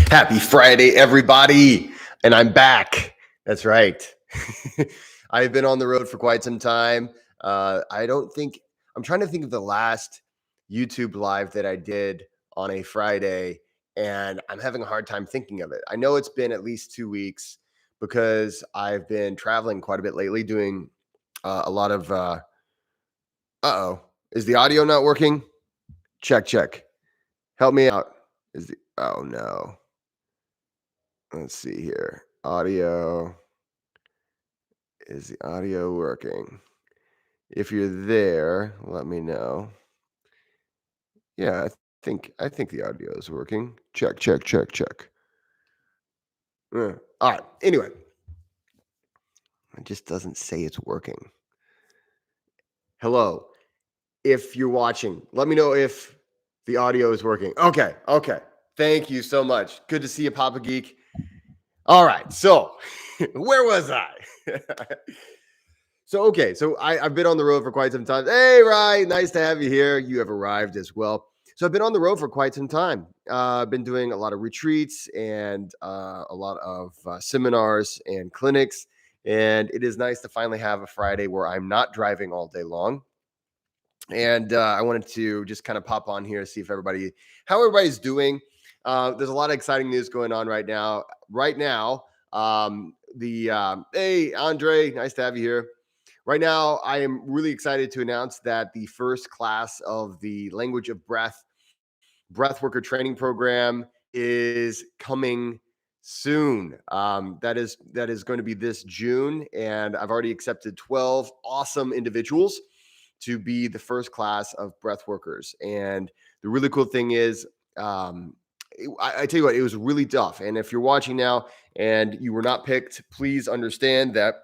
Happy Friday, everybody. And I'm back. That's right. I've been on the road for quite some time. I'm trying to think of the last YouTube live that I did on a Friday, and I'm having a hard time thinking of it. I know it's been at least 2 weeks because I've been traveling quite a bit lately, doing a lot of. Uh-oh. Is the audio not working? Check. Help me out. Oh no. Let's see here. Audio. Is the audio working? If you're there, let me know. Yeah, I think the audio is working. Check. All right. Anyway, it just doesn't say it's working. Hello. If you're watching, let me know if the audio is working. Okay. Thank you so much. Good to see you, Papa Geek. All right. So, where was I? So I've been on the road for quite some time. Hey, Ryan, nice to have you here. You have arrived as well. So I've been on the road for quite some time. I've been doing a lot of retreats and a lot of seminars and clinics. And it is nice to finally have a Friday where I'm not driving all day long. And I wanted to just kind of pop on here, see if how everybody's doing. There's a lot of exciting news going on right now. Hey, Andre, nice to have you here. Right now, I am really excited to announce that the first class of the Language of Breathworker training program is coming soon. That is going to be this June, and I've already accepted 12 awesome individuals to be the first class of breathworkers. And the really cool thing is, I tell you what, it was really tough. And if you're watching now and you were not picked, please understand that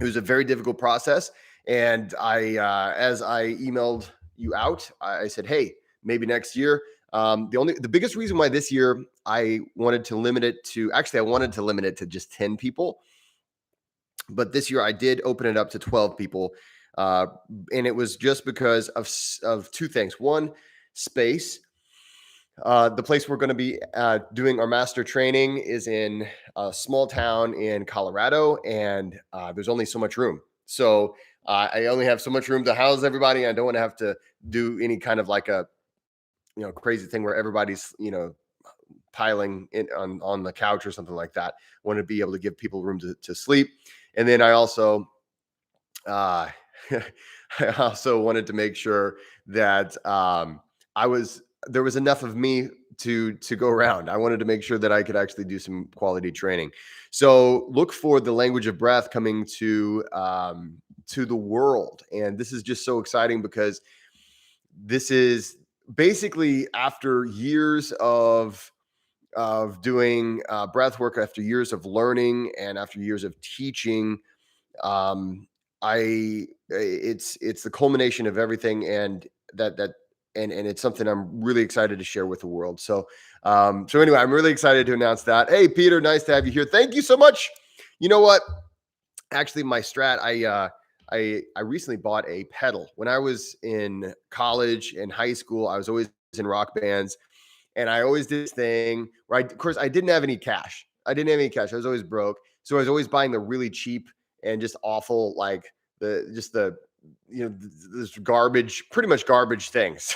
it was a very difficult process. And as I emailed you out, I said, hey, maybe next year. The biggest reason why this year I wanted to limit it to just 10 people. But this year I did open it up to 12 people. And it was just because of two things. One, space. The place we're going to be doing our master training is in a small town in Colorado, and there's only so much room. So I only have so much room to house everybody. I don't want to have to do any kind of like a crazy thing where everybody's piling in on the couch or something like that. I want to be able to give people room to sleep, and then I also I also wanted to make sure that there was enough of me to go around. I wanted to make sure that I could actually do some quality training. So look for the Language of Breath coming to the world, and this is just so exciting because this is basically after years of doing breath work, after years of learning, and after years of teaching. It's the culmination of everything, and and it's something I'm really excited to share with the world. So anyway, I'm really excited to announce that. Hey, Peter, nice to have you here. Thank you so much. You know what? Actually, my strat, I recently bought a pedal. When I was in college and high school, I was always in rock bands, and I always did this thing where of course, I didn't have any cash. I was always broke. So I was always buying the really cheap and just awful, like this garbage, pretty much garbage things.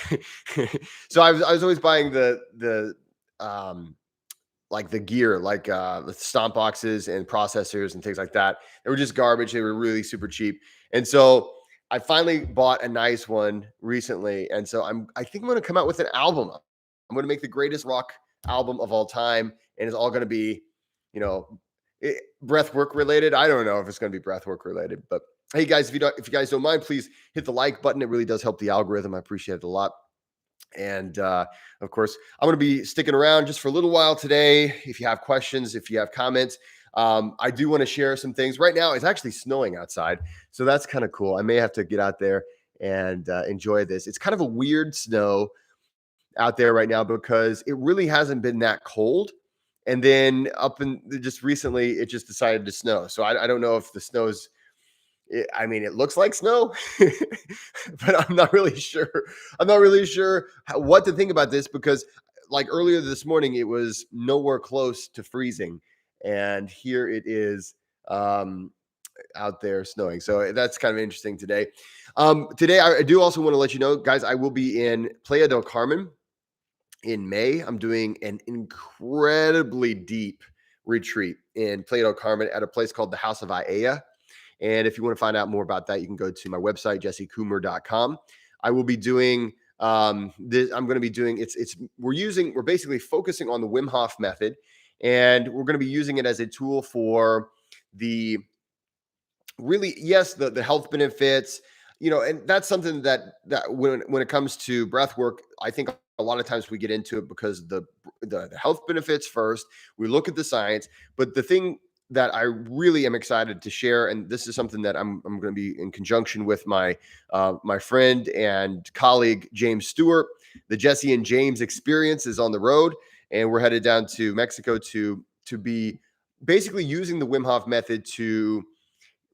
So I was always buying the like the gear, like the stomp boxes and processors and things like that. They were just garbage. They were really super cheap. And so I finally bought a nice one recently. And so I think I'm going to come out with an album. I'm going to make the greatest rock album of all time. And it's all going to be, breath work related. I don't know if it's going to be breath work related, but hey guys, if you guys don't mind, please hit the like button. It really does help the algorithm. I appreciate it a lot. And of course, I'm going to be sticking around just for a little while today. If you have questions, if you have comments, I do want to share some things. Right now, it's actually snowing outside, so that's kind of cool. I may have to get out there and enjoy this. It's kind of a weird snow out there right now because it really hasn't been that cold. And then just recently, it just decided to snow. So I don't know if the snow's it looks like snow, but I'm not really sure. I'm not really sure what to think about this because like earlier this morning, it was nowhere close to freezing, and here it is out there snowing. So that's kind of interesting today. Today, I do also want to let you know, guys, I will be in Playa del Carmen in May. I'm doing an incredibly deep retreat in Playa del Carmen at a place called the House of Iea. And if you want to find out more about that, you can go to my website, jessecoomer.com. I will be doing this. I'm going to be doing we're basically focusing on the Wim Hof method, and we're going to be using it as a tool for the really, yes, the health benefits, and that's something that when it comes to breath work, I think a lot of times we get into it because the health benefits first. We look at the science, but the thing that I really am excited to share, and this is something that I'm going to be in conjunction with my friend and colleague James Stewart. The Jesse and James experience is on the road, and we're headed down to Mexico to be basically using the Wim Hof method to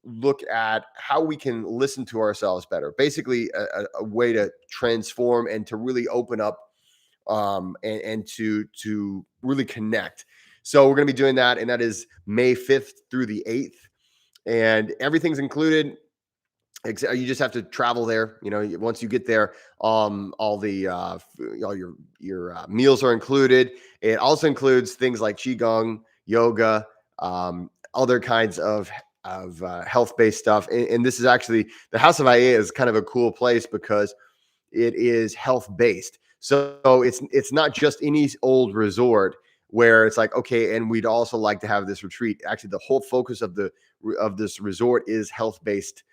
look at how we can listen to ourselves better. Basically, a way to transform and to really open up, and to really connect. So we're going to be doing that, and that is May 5th through the 8th, and everything's included. You just have to travel there. Once you get there, all your meals are included. It also includes things like qigong, yoga, other kinds of health-based stuff. And this is actually, the House of Iea is kind of a cool place because it is health-based. So it's not just any old resort where it's like, okay, and we'd also like to have this retreat. Actually, the whole focus of this resort is health-based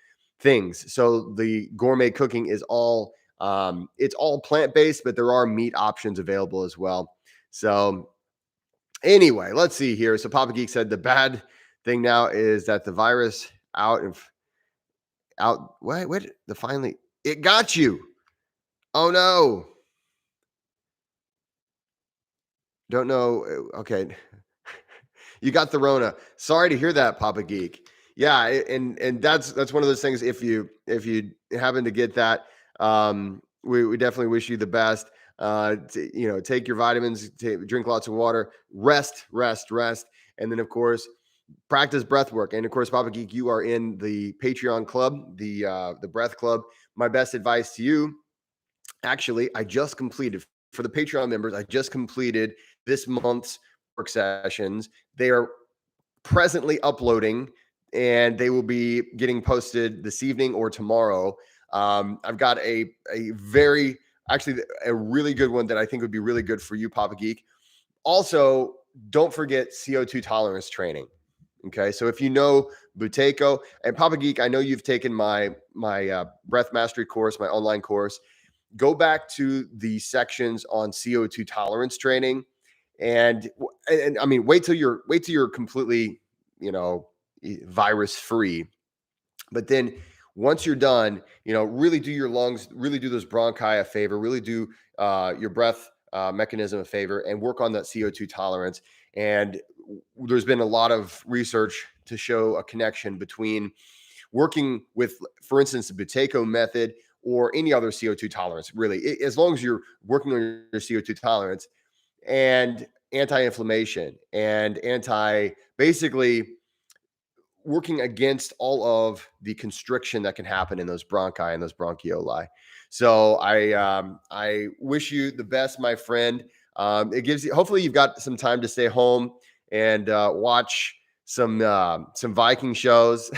things. So the gourmet cooking is it's all plant-based, but there are meat options available as well. So anyway, let's see here. So Papa Geek said the bad thing now is that the virus what the finally it got you. Oh no. Don't know. Okay. You got the Rona. Sorry to hear that, Papa Geek. Yeah, and that's one of those things. If you happen to get that, we definitely wish you the best. Take your vitamins, drink lots of water, rest, and then of course practice breath work. And of course, Papa Geek, you are in the Patreon club, the Breath Club. My best advice to you, actually, I just completed for the Patreon members. I just completed this month's work sessions. They are presently uploading, and they will be getting posted this evening or tomorrow. I've got a really good one that I think would be really good for you, Papa Geek. Also, don't forget CO2 tolerance training. Okay, so if you know Buteyko and Papa Geek, I know you've taken my breath mastery course, my online course. Go back to the sections on CO2 tolerance training, and I mean, wait till you're completely, virus free. But then once you're done, really do your lungs, really do those bronchi a favor, really do your breath mechanism a favor, and work on that CO2 tolerance. And there's been a lot of research to show a connection between working with, for instance, the Buteyko method or any other CO2 tolerance. Really, as long as you're working on your CO2 tolerance and anti-inflammation and basically working against all of the constriction that can happen in those bronchi and those bronchioli. So I wish you the best, my friend. It gives you, hopefully you've got some time to stay home and watch some Viking shows.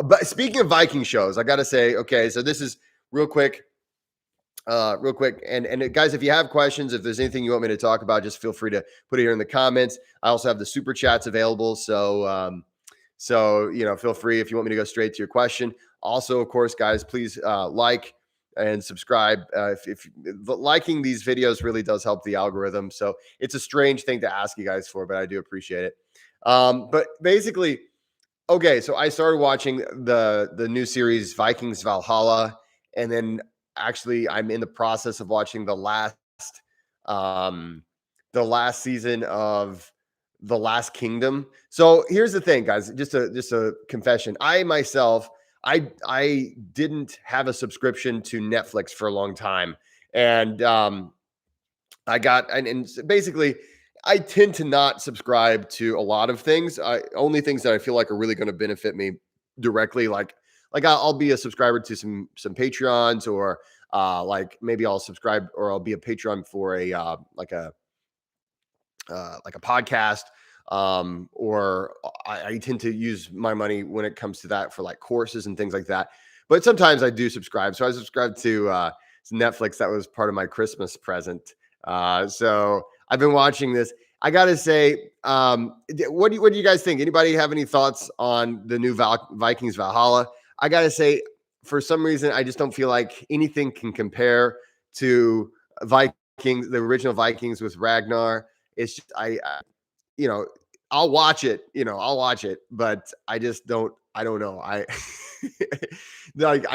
But speaking of Viking shows, I got to say, okay, so this is real quick. And guys, if you have questions, if there's anything you want me to talk about, just feel free to put it here in the comments. I also have the super chats available. So feel free if you want me to go straight to your question. Also, of course, guys, please like and subscribe. If liking these videos really does help the algorithm. So it's a strange thing to ask you guys for, but I do appreciate it. But basically, okay, so I started watching the new series Vikings Valhalla, and then actually I'm in the process of watching the last season of The Last Kingdom. So here's the thing, guys, just a confession. I myself, I didn't have a subscription to Netflix for a long time. And I got, and basically, I tend to not subscribe to a lot of things. Only things that I feel like are really going to benefit me directly. Like I'll be a subscriber to some Patreons, or like maybe I'll subscribe or I'll be a Patreon for a like a podcast. Or I tend to use my money when it comes to that for like courses and things like that. But sometimes I do subscribe. So I subscribed to Netflix. That was part of my Christmas present. So I've been watching this. I gotta say, what do you guys think? Anybody have any thoughts on the new Vikings Valhalla? I gotta say, for some reason, I just don't feel like anything can compare to Vikings, the original Vikings with Ragnar. It's just you know, I'll watch it, I'll watch it, but I don't know. Like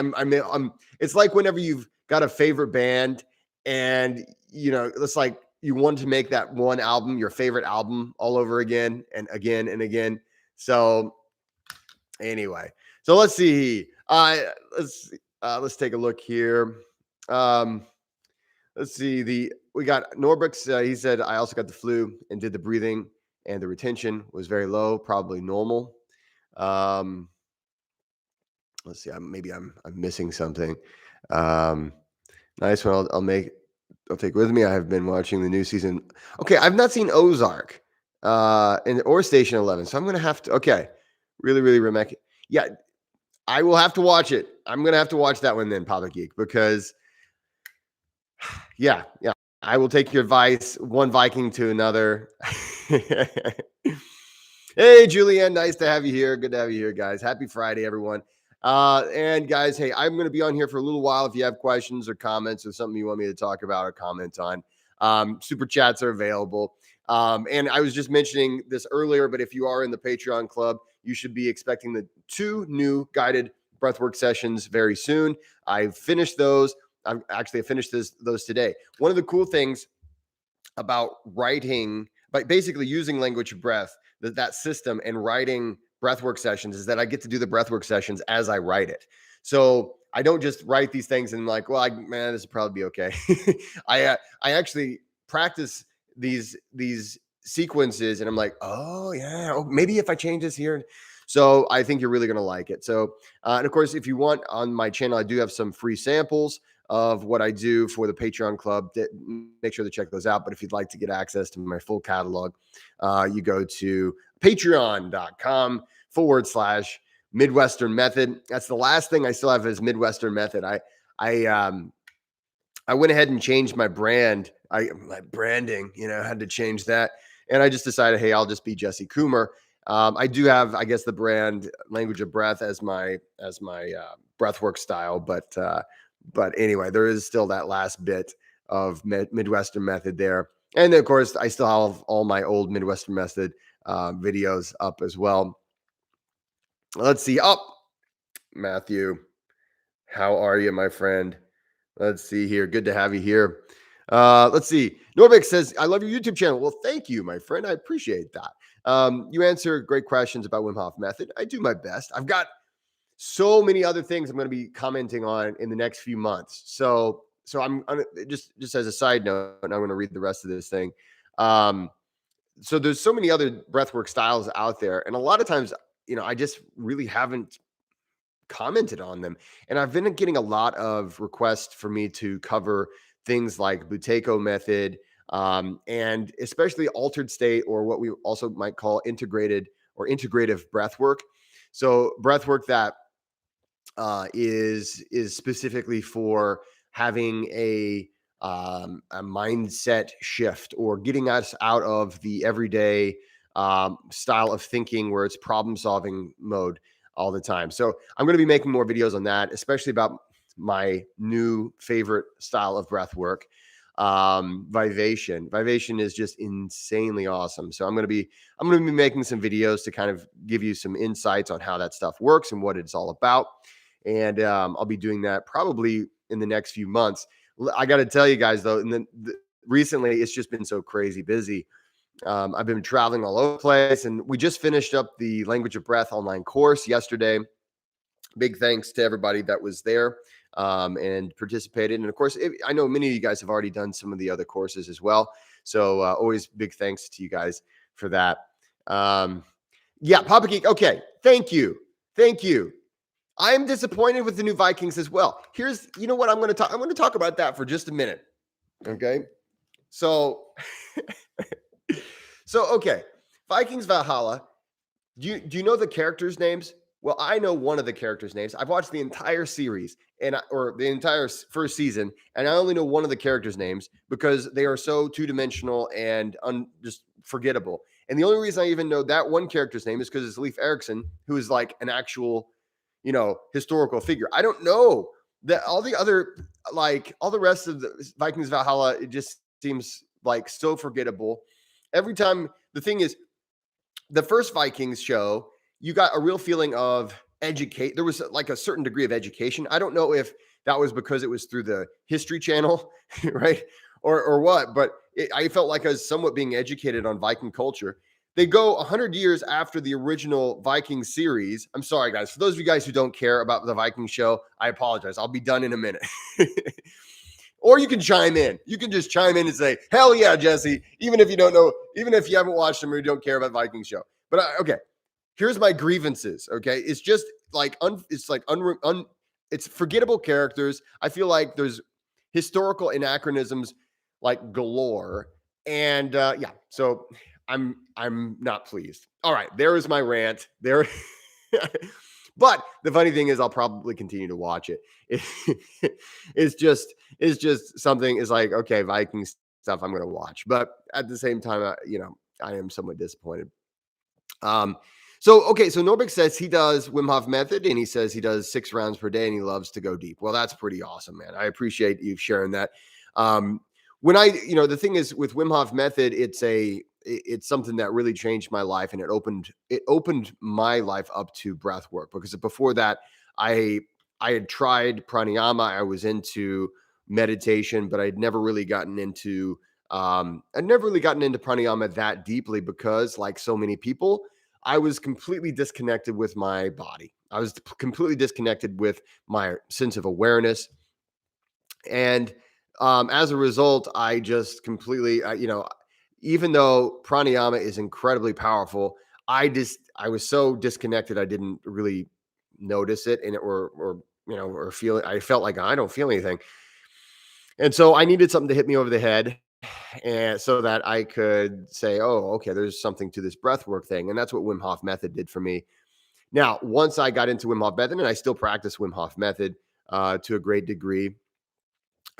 it's like whenever you've got a favorite band and, it's like you want to make that one album, your favorite album all over again and again and again. So anyway, so let's see. Let's take a look here. Let's see. We got Norbrooks. He said, I also got the flu and did the breathing, and the retention was very low, probably normal. Let's see. Maybe I'm missing something. Nice one. I'll take with me. I have been watching the new season. Okay, I've not seen Ozark, or Station 11, so I'm gonna have to. Okay, really, really Remek. Yeah, I will have to watch it. I'm gonna have to watch that one then, Papa Geek, because yeah. I will take your advice, one Viking to another. Hey, Julianne, nice to have you here. Good to have you here, guys. Happy Friday, everyone. And guys, hey, I'm going to be on here for a little while. If you have questions or comments or something you want me to talk about or comment on, super chats are available. And I was just mentioning this earlier, but if you are in the Patreon club, you should be expecting the 2 new guided breathwork sessions very soon. I've finished those. I finished those today. One of the cool things about writing, by basically using language of breath, that system, and writing breathwork sessions, is that I get to do the breathwork sessions as I write it. So I don't just write these things and like, well, man, this will probably be okay. I actually practice these sequences, and I'm like, oh yeah, maybe if I change this here. So I think you're really going to like it. So, and of course, if you want, on my channel, I do have some free samples of what I do for the Patreon club. Make sure to check those out. But if you'd like to get access to my full catalog, you go to patreon.com/Midwestern Method. That's the last thing I still have is Midwestern Method. I went ahead and changed my brand. My branding, had to change that. And I just decided, hey, I'll just be Jesse Coomer. I do have, I guess, the brand Language of Breath as my breathwork style, but anyway, there is still that last bit of Midwestern Method there. And then, of course, I still have all my old Midwestern Method videos up as well. Let's see. Matthew, how are you, my friend? Let's see here. Good to have you here. Let's see. Norbik says, I love your YouTube channel. Well, thank you, my friend. I appreciate that. You answer great questions about Wim Hof Method. I do my best. I've got so many other things I'm going to be commenting on in the next few months. So I'm just as a side note, and I'm going to read the rest of this thing. So there's so many other breathwork styles out there, and a lot of times, I just really haven't commented on them. And I've been getting a lot of requests for me to cover things like Buteyko method, and especially altered state, or what we also might call integrated or integrative breathwork. So breathwork that is specifically for having a mindset shift, or getting us out of the everyday style of thinking where it's problem solving mode all the time. So I'm going to be making more videos on that, especially about my new favorite style of breath work, Vivation is just insanely awesome. So I'm going to be making some videos to kind of give you some insights on how that stuff works and what it's all about. And I'll be doing that probably in the next few months. I got to tell you guys, though, and then recently it's just been so crazy busy. I've been traveling all over the place, and we just finished up the Language of Breath online course yesterday. Big thanks to everybody that was there. and participated. And of course, I know many of you guys have already done some of the other courses as well. So always big thanks to you guys for that. Yeah, Papa Geek. Okay, thank you. I am disappointed with the new Vikings as well. You know what I'm going to talk. I'm going to talk about that for just a minute. Okay, so okay, Vikings Valhalla. Do you know the characters' names? Well, I know one of the characters' names. I've watched the entire series or the entire first season, and I only know one of the characters' names because they are so two-dimensional and just forgettable. And the only reason I even know that one character's name is because it's Leif Erikson, who is like an actual, historical figure. I don't know that all the other, like all the rest of the Vikings Valhalla, it just seems like so forgettable. Every time, the thing is, the first Vikings show, you got a real feeling of educate. There was like a certain degree of education. I don't know if that was because it was through the History Channel, right? Or what, but I felt like I was somewhat being educated on Viking culture. They go 100 years after the original Viking series. I'm sorry, guys. For those of you guys who don't care about the Viking show, I apologize. I'll be done in a minute. Or you can chime in. You can just chime in and say, hell yeah, Jesse, even if you don't know, even if you haven't watched them or you don't care about Viking show. But okay, here's my grievances, okay? It's just like, it's forgettable characters. I feel like there's historical anachronisms like galore. And yeah, so I'm not pleased. All right, there is my rant. There. But the funny thing is, I'll probably continue to watch it. It's just something. Is like, okay, Viking stuff I'm going to watch, but at the same time, I am somewhat disappointed. So Norbik says he does Wim Hof Method, and he says he does 6 rounds per day, and he loves to go deep. Well, that's pretty awesome, man. I appreciate you sharing that. When the thing is with Wim Hof Method, it's something that really changed my life, and it opened my life up to breath work, because before that, I had tried pranayama. I was into meditation, but I'd never really gotten into pranayama that deeply, because like so many people, I was completely disconnected with my body. I was completely disconnected with my sense of awareness. And as a result, I just completely, even though pranayama is incredibly powerful, I was so disconnected. I didn't really notice it, or feel it. I felt like I don't feel anything. And so I needed something to hit me over the head, and so that I could say, oh, okay, there's something to this breath work thing. And that's what Wim Hof Method did for me. Now, once I got into Wim Hof Method, and I still practice Wim Hof Method to a great degree,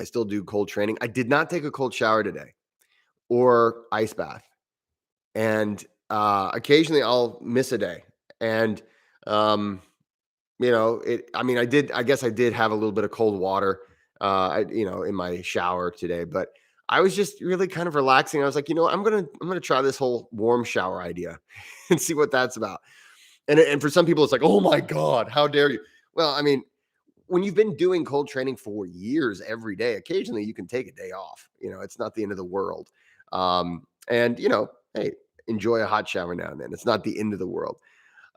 I still do cold training. I did not take a cold shower today or ice bath. And occasionally I'll miss a day. And, I guess I did have a little bit of cold water, in my shower today, but I was just really kind of relaxing. I was like, I'm going to try this whole warm shower idea and see what that's about. And for some people, it's like, oh my God, how dare you? Well, I mean, when you've been doing cold training for years every day, occasionally you can take a day off. It's not the end of the world. And hey, enjoy a hot shower now and then. It's not the end of the world.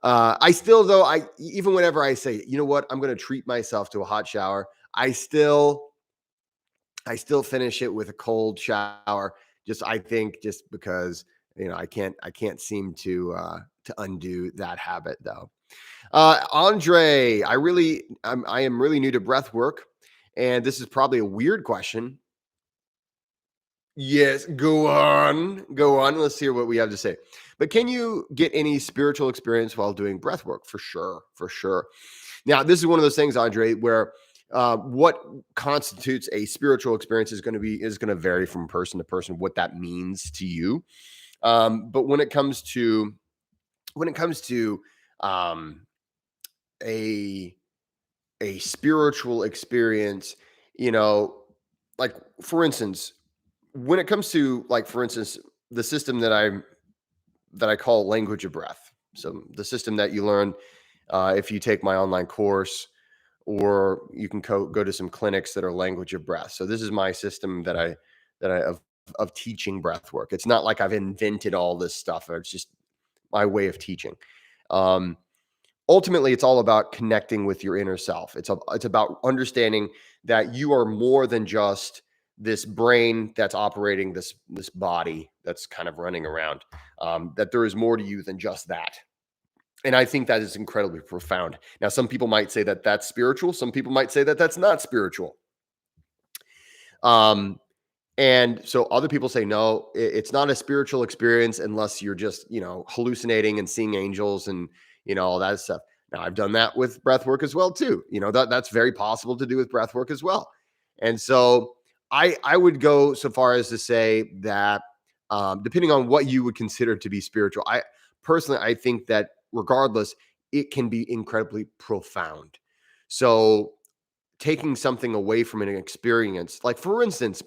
I still, though, even whenever I say, you know what, I'm going to treat myself to a hot shower, I still finish it with a cold shower. I think just because, I can't seem to undo that habit, though. Andre, I am really new to breath work, and this is probably a weird question. Yes, go on. Let's hear what we have to say. But can you get any spiritual experience while doing breath work? For sure. Now, this is one of those things, Andre, where what constitutes a spiritual experience is going to vary from person to person, what that means to you. But when it comes to a spiritual experience, like for instance, when it comes to, like, for instance, the system that I call language of breath. So the system that you learn if you take my online course, or you can go to some clinics that are language of breath. So this is my system that I of teaching breath work. It's not like I've invented all this stuff. It's just my way of teaching. Um, ultimately it's all about connecting with your inner self. It's about understanding that you are more than just this brain that's operating this body that's kind of running around. That there is more to you than just that. And I think that is incredibly profound. Now, some people might say that that's spiritual. Some people might say that that's not spiritual. Um, and so other people say, no, it's not a spiritual experience unless you're just, hallucinating and seeing angels and, all that stuff. Now, I've done that with breath work as well, too. That's very possible to do with breath work as well. And so I would go so far as to say that depending on what you would consider to be spiritual, I think that regardless, it can be incredibly profound. So taking something away from an experience, like for instance,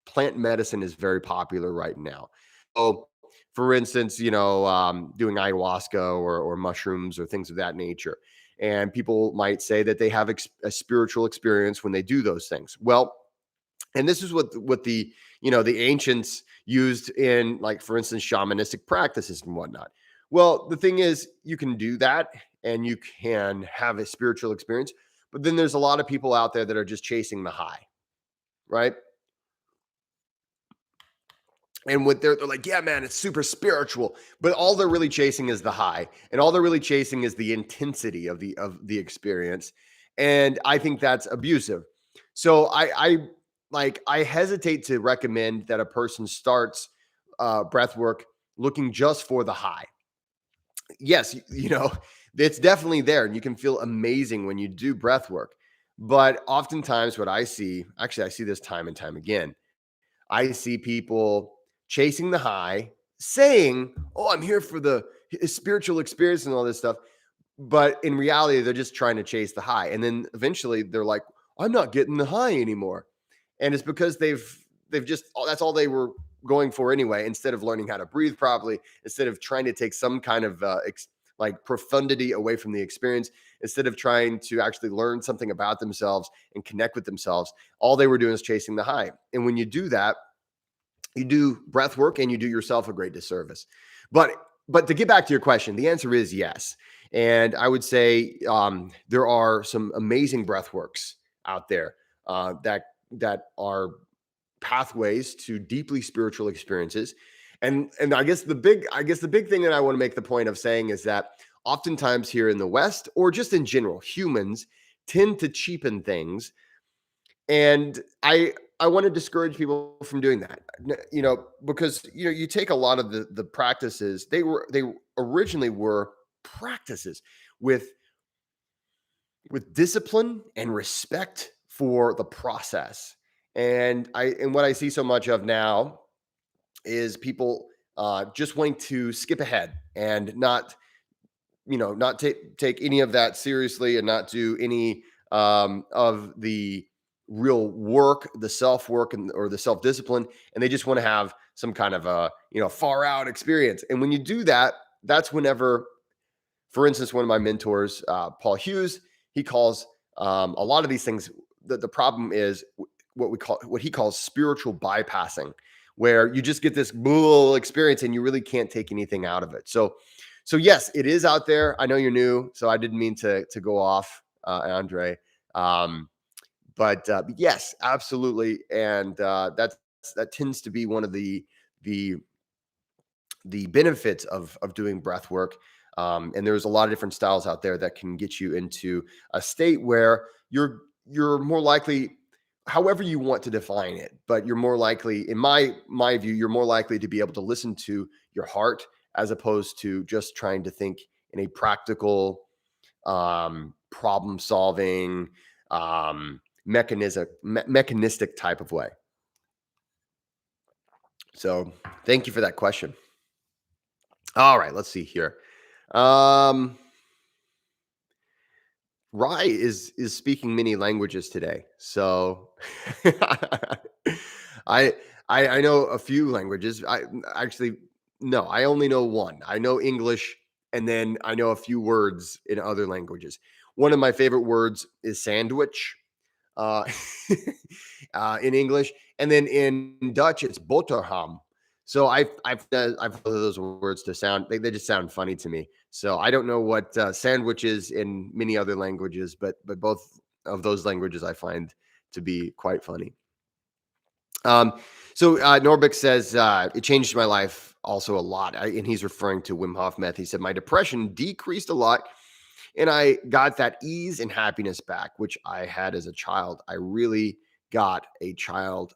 plant medicine is very popular right now. So, for instance, doing ayahuasca or mushrooms or things of that nature. And people might say that they have a spiritual experience when they do those things. Well, and this is what the ancients used in, like, for instance, shamanistic practices and whatnot. Well, the thing is, you can do that and you can have a spiritual experience, but then there's a lot of people out there that are just chasing the high, right? And what they're like, yeah, man, it's super spiritual, but all they're really chasing is the high, and all they're really chasing is the intensity of the experience. And I think that's abusive. So I hesitate to recommend that a person starts breath work looking just for the high. Yes, it's definitely there, and you can feel amazing when you do breath work. But oftentimes, what I see, actually, I see this time and time again. I see people chasing the high, saying, "Oh, I'm here for the spiritual experience and all this stuff." But in reality, they're just trying to chase the high. And then eventually they're like, "I'm not getting the high anymore." And it's because they've just that's all they were going for anyway, instead of learning how to breathe properly, instead of trying to take some kind of like profundity away from the experience, instead of trying to actually learn something about themselves and connect with themselves. All they were doing is chasing the high. And when you do that, you do breath work and you do yourself a great disservice. But to get back to your question, the answer is yes. And I would say there are some amazing breath works out there that are pathways to deeply spiritual experiences. And I guess the big thing that I want to make the point of saying is that oftentimes here in the West, or just in general, humans tend to cheapen things, and I want to discourage people from doing that. Because you take a lot of the practices, they originally were practices with discipline and respect for the process. And what I see so much of now is people just wanting to skip ahead and not take any of that seriously, and not do any of the real work, the self work, or the self discipline, and they just want to have some kind of a far out experience. And when you do that, that's whenever, for instance, one of my mentors, Paul Hughes, he calls a lot of these things. The problem is what he calls spiritual bypassing, where you just get this bull experience and you really can't take anything out of it. So yes, it is out there. I know you're new, so I didn't mean to go off, Andre. Um, but yes, absolutely, and that tends to be one of the benefits of doing breath work. And there's a lot of different styles out there that can get you into a state where you're more likely, however you want to define it, but you're more likely, in my view, you're more likely to be able to listen to your heart, as opposed to just trying to think in a practical, problem solving, mechanistic type of way. So thank you for that question. All right, let's see here. Um, Rai is speaking many languages today, so I I know a few languages. I actually no, I only know one. I know English, and then I know a few words in other languages. One of my favorite words is sandwich, uh, in English, and then in Dutch it's boterham. So I've heard those words to sound they just sound funny to me. So I don't know what sandwich is in many other languages, but both of those languages I find to be quite funny. Um, so Norbik says it changed my life also a lot, and he's referring to Wim Hof Method. He said my depression decreased a lot, and I got that ease and happiness back, which I had as a child. I really got a child,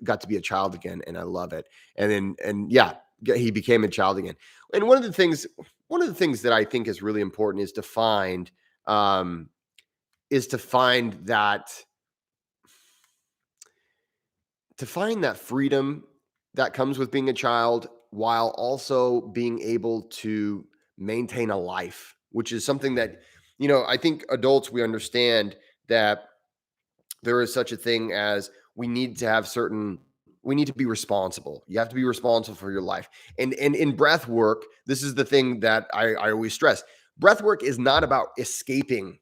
got to be a child again, and I love it. And yeah, he became a child again. And one of the things that I think is really important um, is to find that freedom that comes with being a child while also being able to maintain a life, which is something that, I think adults, we understand that there is such a thing as we need to be responsible. You have to be responsible for your life. And in breath work, this is the thing that I always stress. Breath work is not about escaping,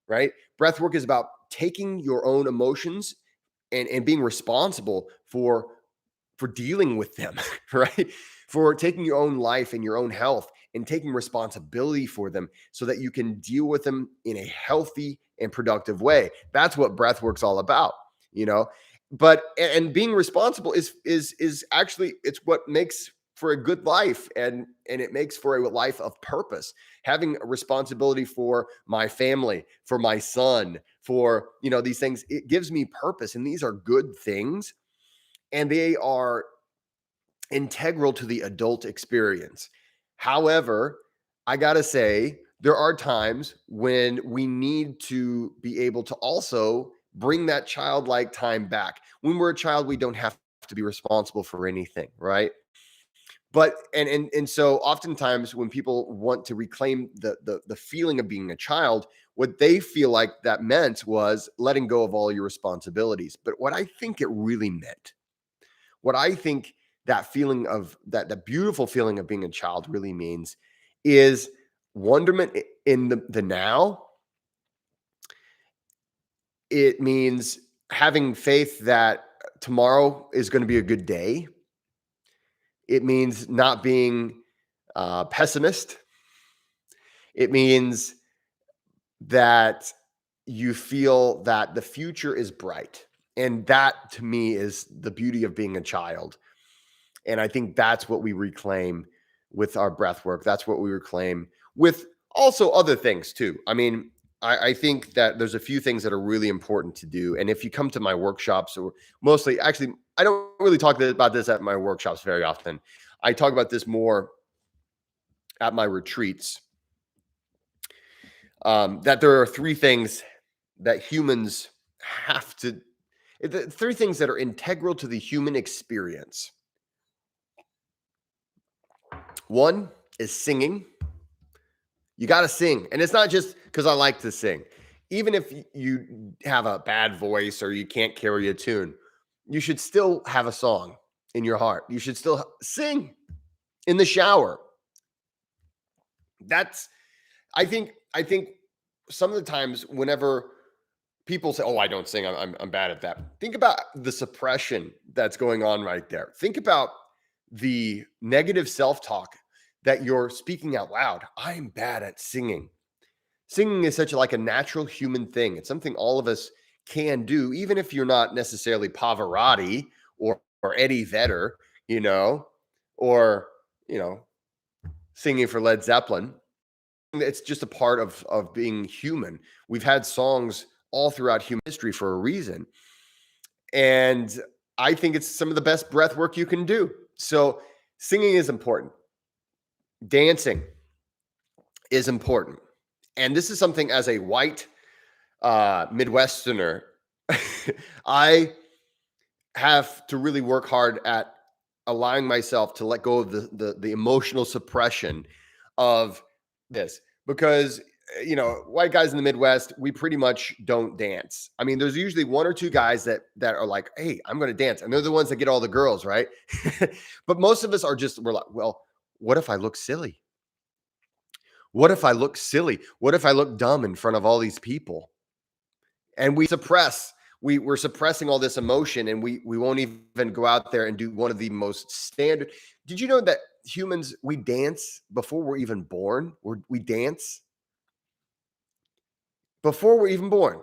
right? Breath work is about taking your own emotions and being responsible for dealing with them, right? For taking your own life and your own health and taking responsibility for them so that you can deal with them in a healthy and productive way. That's what breath work's all about, you know. But and being responsible is actually it's what makes for a good life, and it makes for a life of purpose. Having a responsibility for my family, for my son, for these things, it gives me purpose, and these are good things, and they are integral to the adult experience. However, I got to say, there are times when we need to be able to also bring that childlike time back. When we're a child, we don't have to be responsible for anything, right? But and so oftentimes when people want to reclaim the feeling of being a child, what they feel like that meant was letting go of all your responsibilities. But what I think it really meant, what I think that feeling of that beautiful feeling of being a child really means is wonderment in the now. It means having faith that tomorrow is going to be a good day. It means not being pessimist. It means that you feel that the future is bright. And that to me is the beauty of being a child. And I think that's what we reclaim with our breath work. That's what we reclaim with also other things too. I mean, I think that there's a few things that are really important to do. And if you come to my workshops, or mostly, actually, I don't really talk about this at my workshops very often. I talk about this more at my retreats. That there are three things that humans have to, the three things that are integral to the human experience. One is singing. You got to sing. And it's not just because I like to sing. Even if you have a bad voice or you can't carry a tune, you should still have a song in your heart. You should still sing in the shower. That's, I think some of the times whenever people say, "Oh, I don't sing. I'm bad at that." Think about the suppression that's going on right there. Think about the negative self-talk that you're speaking out loud. I'm bad at singing. Singing is such like a natural human thing. It's something all of us can do, even if you're not necessarily Pavarotti or Eddie Vedder, you know, or you know, singing for Led Zeppelin. It's just a part of being human. We've had songs all throughout human history for a reason. And I think it's some of the best breath work you can do. So singing is important. Dancing is important. And this is something as a white Midwesterner, I have to really work hard at allowing myself to let go of the emotional suppression of this, because white guys in the Midwest, we pretty much don't dance. I mean, there's usually one or two guys that are like, "Hey, I'm going to dance," and they're the ones that get all the girls, right? But most of us we're like, "Well, what if I look silly? What if I look silly? What if I look dumb in front of all these people?" And we suppress. we're suppressing all this emotion, and we won't even go out there and do one of the most standard. Did you know that humans, we dance before we're even born? We dance before we're even born.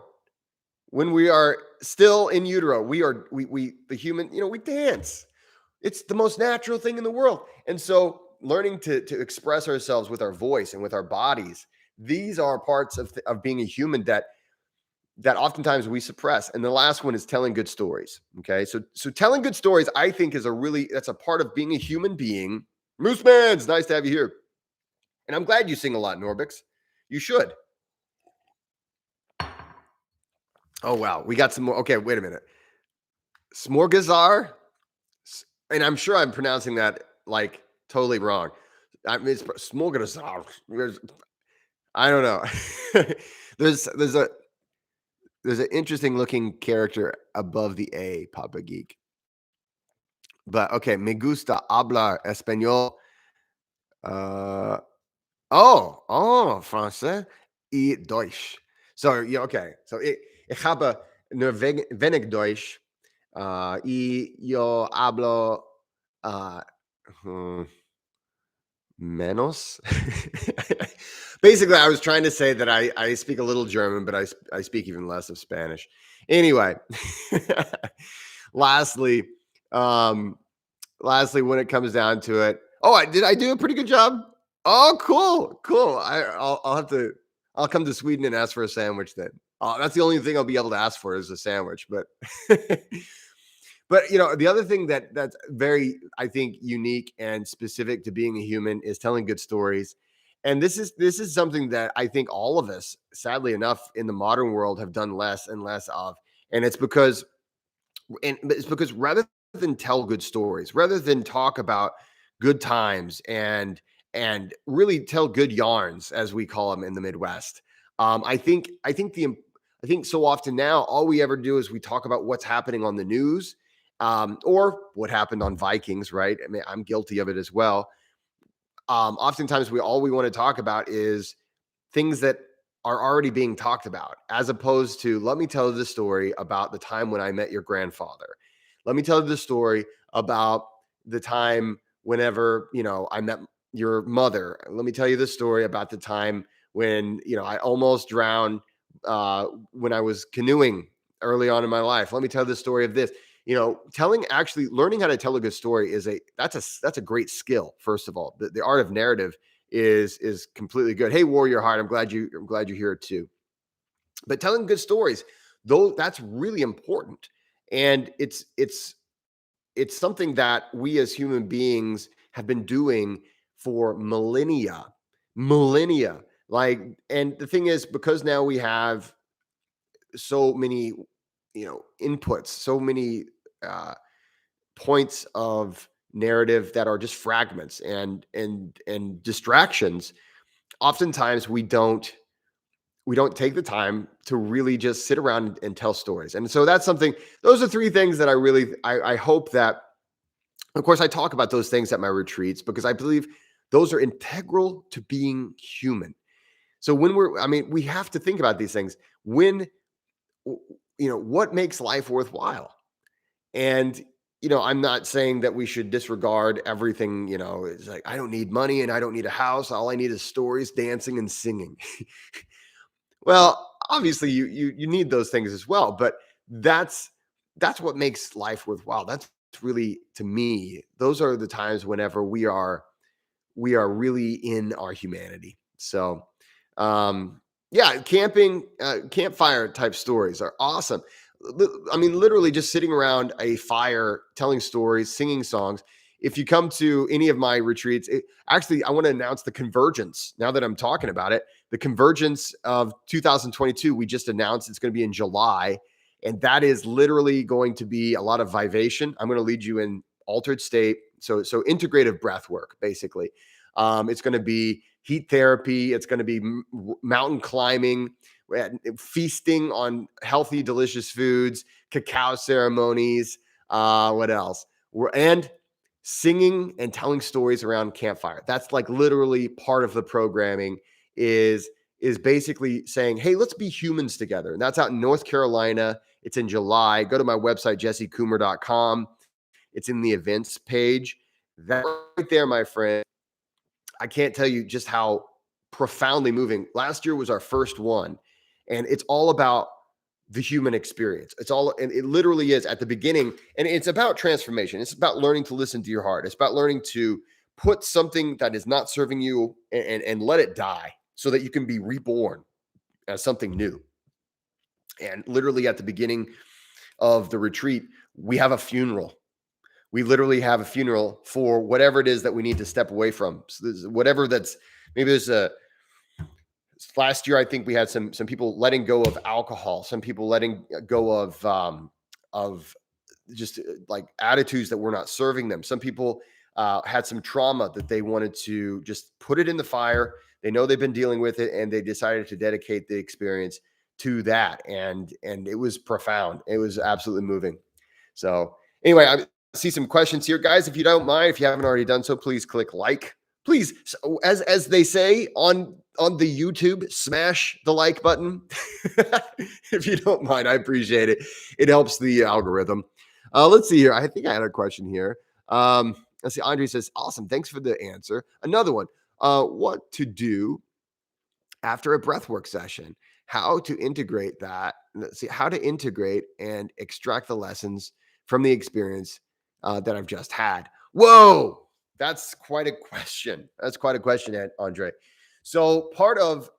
When we are still in utero, we the human, we dance. It's the most natural thing in the world. And so learning to express ourselves with our voice and with our bodies, these are parts of being a human that oftentimes we suppress. And the last one is telling good stories. Okay. So telling good stories, I think, that's a part of being a human being. Moose Man, it's nice to have you here. And I'm glad you sing a lot, Norbix. You should. Oh, wow. We got some more. Okay, wait a minute. Smorgazar. And I'm sure I'm pronouncing that like totally wrong. I mean, it's Smorgazar. I don't know. there's there's a there's an interesting looking character above the A, Papa Geek. But okay, me gusta hablar español. Uh, Français y Deutsch. So yeah, okay. So ich habe nur wenig Deutsch. Y yo hablo hmm, menos. Basically, I was trying to say that I speak a little German, but I speak even less of Spanish. Anyway, lastly, um, when it comes down to it, did I do a pretty good job? Oh, cool. I'll come to Sweden and ask for a sandwich then. That's the only thing I'll be able to ask for is a sandwich. But but the other thing that's very, I think, unique and specific to being a human is telling good stories. And this is something that I think all of us, sadly enough, in the modern world have done less and less of. And it's because rather than tell good stories, rather than talk about good times and really tell good yarns, as we call them in the Midwest, I think so often now all we ever do is we talk about what's happening on the news, or what happened on Vikings, right? I mean, I'm guilty of it as well. Oftentimes all we want to talk about is things that are already being talked about, as opposed to, let me tell you the story about the time when I met your grandfather. Let me tell you the story about the time whenever, I met your mother. Let me tell you the story about the time when, I almost drowned when I was canoeing early on in my life. Let me tell you the story of this. Learning how to tell a good story that's a great skill. First of all, the art of narrative is completely good. Hey, Warrior Heart, I'm glad you're here too. But telling good stories, though, that's really important, and it's something that we as human beings have been doing for millennia. Like, and the thing is, because now we have so many, inputs, so many points of narrative that are just fragments and distractions. Oftentimes we don't take the time to really just sit around and tell stories. And so those are three things that I hope that, of course, I talk about those things at my retreats, because I believe those are integral to being human. So we have to think about these things. What makes life worthwhile? And, I'm not saying that we should disregard everything. It's like, I don't need money and I don't need a house. All I need is stories, dancing, and singing. Well, obviously you need those things as well, but that's what makes life worthwhile. That's really, to me, those are the times whenever we are really in our humanity. So, yeah, campfire type stories are awesome. I mean, literally just sitting around a fire, telling stories, singing songs. If you come to any of my retreats, actually, I want to announce the convergence. Now that I'm talking about it, the convergence of 2022, we just announced it's going to be in July. And that is literally going to be a lot of vivation. I'm going to lead you in altered state. So integrative breath work, basically. It's going to be heat therapy. It's going to be mountain climbing, feasting on healthy, delicious foods, cacao ceremonies. What else? And singing and telling stories around campfire. That's like literally part of the programming is basically saying, hey, let's be humans together. And that's out in North Carolina It's in July. Go to my website, jessecoomer.com. It's in the events page. That right there, my friend, I can't tell you just how profoundly moving. Last year was our first one, and it's all about the human experience. It's all, and it literally is at the beginning, and it's about transformation. It's about learning to listen to your heart. It's about learning to put something that is not serving you and let it die so that you can be reborn as something new. And literally at the beginning of the retreat, we have a funeral. We literally have a funeral for whatever it is that we need to step away from. So whatever that's, maybe there's a, last year, I think we had some people letting go of alcohol, some people letting go of just like attitudes that were not serving them. Some people had some trauma that they wanted to just put it in the fire. They know they've been dealing with it, and they decided to dedicate the experience to that. And it was profound. It was absolutely moving. So anyway, I see some questions here, guys. If you don't mind, if you haven't already done so, please click like. Please, so as they say on the YouTube, smash the like button. If you don't mind, I appreciate it. It helps the algorithm. Let's see here. I think I had a question here. Let's see. Andre says, awesome. Thanks for the answer. Another one. What to do after a breathwork session? How to integrate that? Let's see. How to integrate and extract the lessons from the experience that I've just had. Whoa, that's quite a question. That's quite a question, Andre. So part of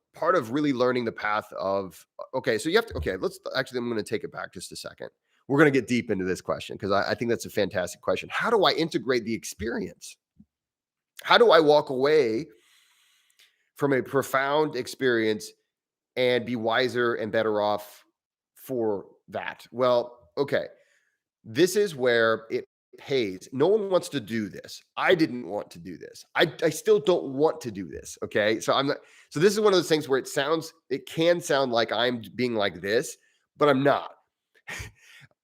really learning the path of, okay, so you have to, okay, let's actually, I'm going to take it back just a second. We're going to get deep into this question because I think that's a fantastic question. How do I integrate the experience? How do I walk away from a profound experience and be wiser and better off for that? Well, okay, this is where it pays. No one wants to do this. I didn't want to do this. I still don't want to do this. Okay. So I'm not, so this is one of those things where it can sound like I'm being like this, but I'm not.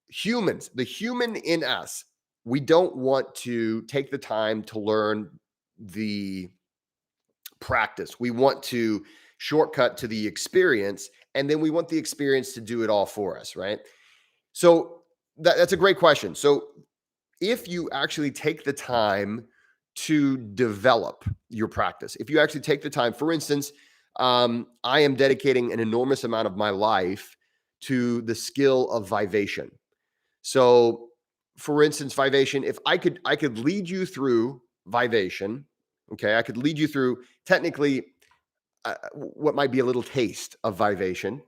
Humans, the human in us, we don't want to take the time to learn the practice. We want to shortcut to the experience, and then we want the experience to do it all for us, right? So that's a great question. So if you actually take the time to develop your practice, if you actually take the time, for instance, I am dedicating an enormous amount of my life to the skill of vivation. So, for instance, vivation, if I could lead you through vivation, okay, I could lead you through technically what might be a little taste of vivation,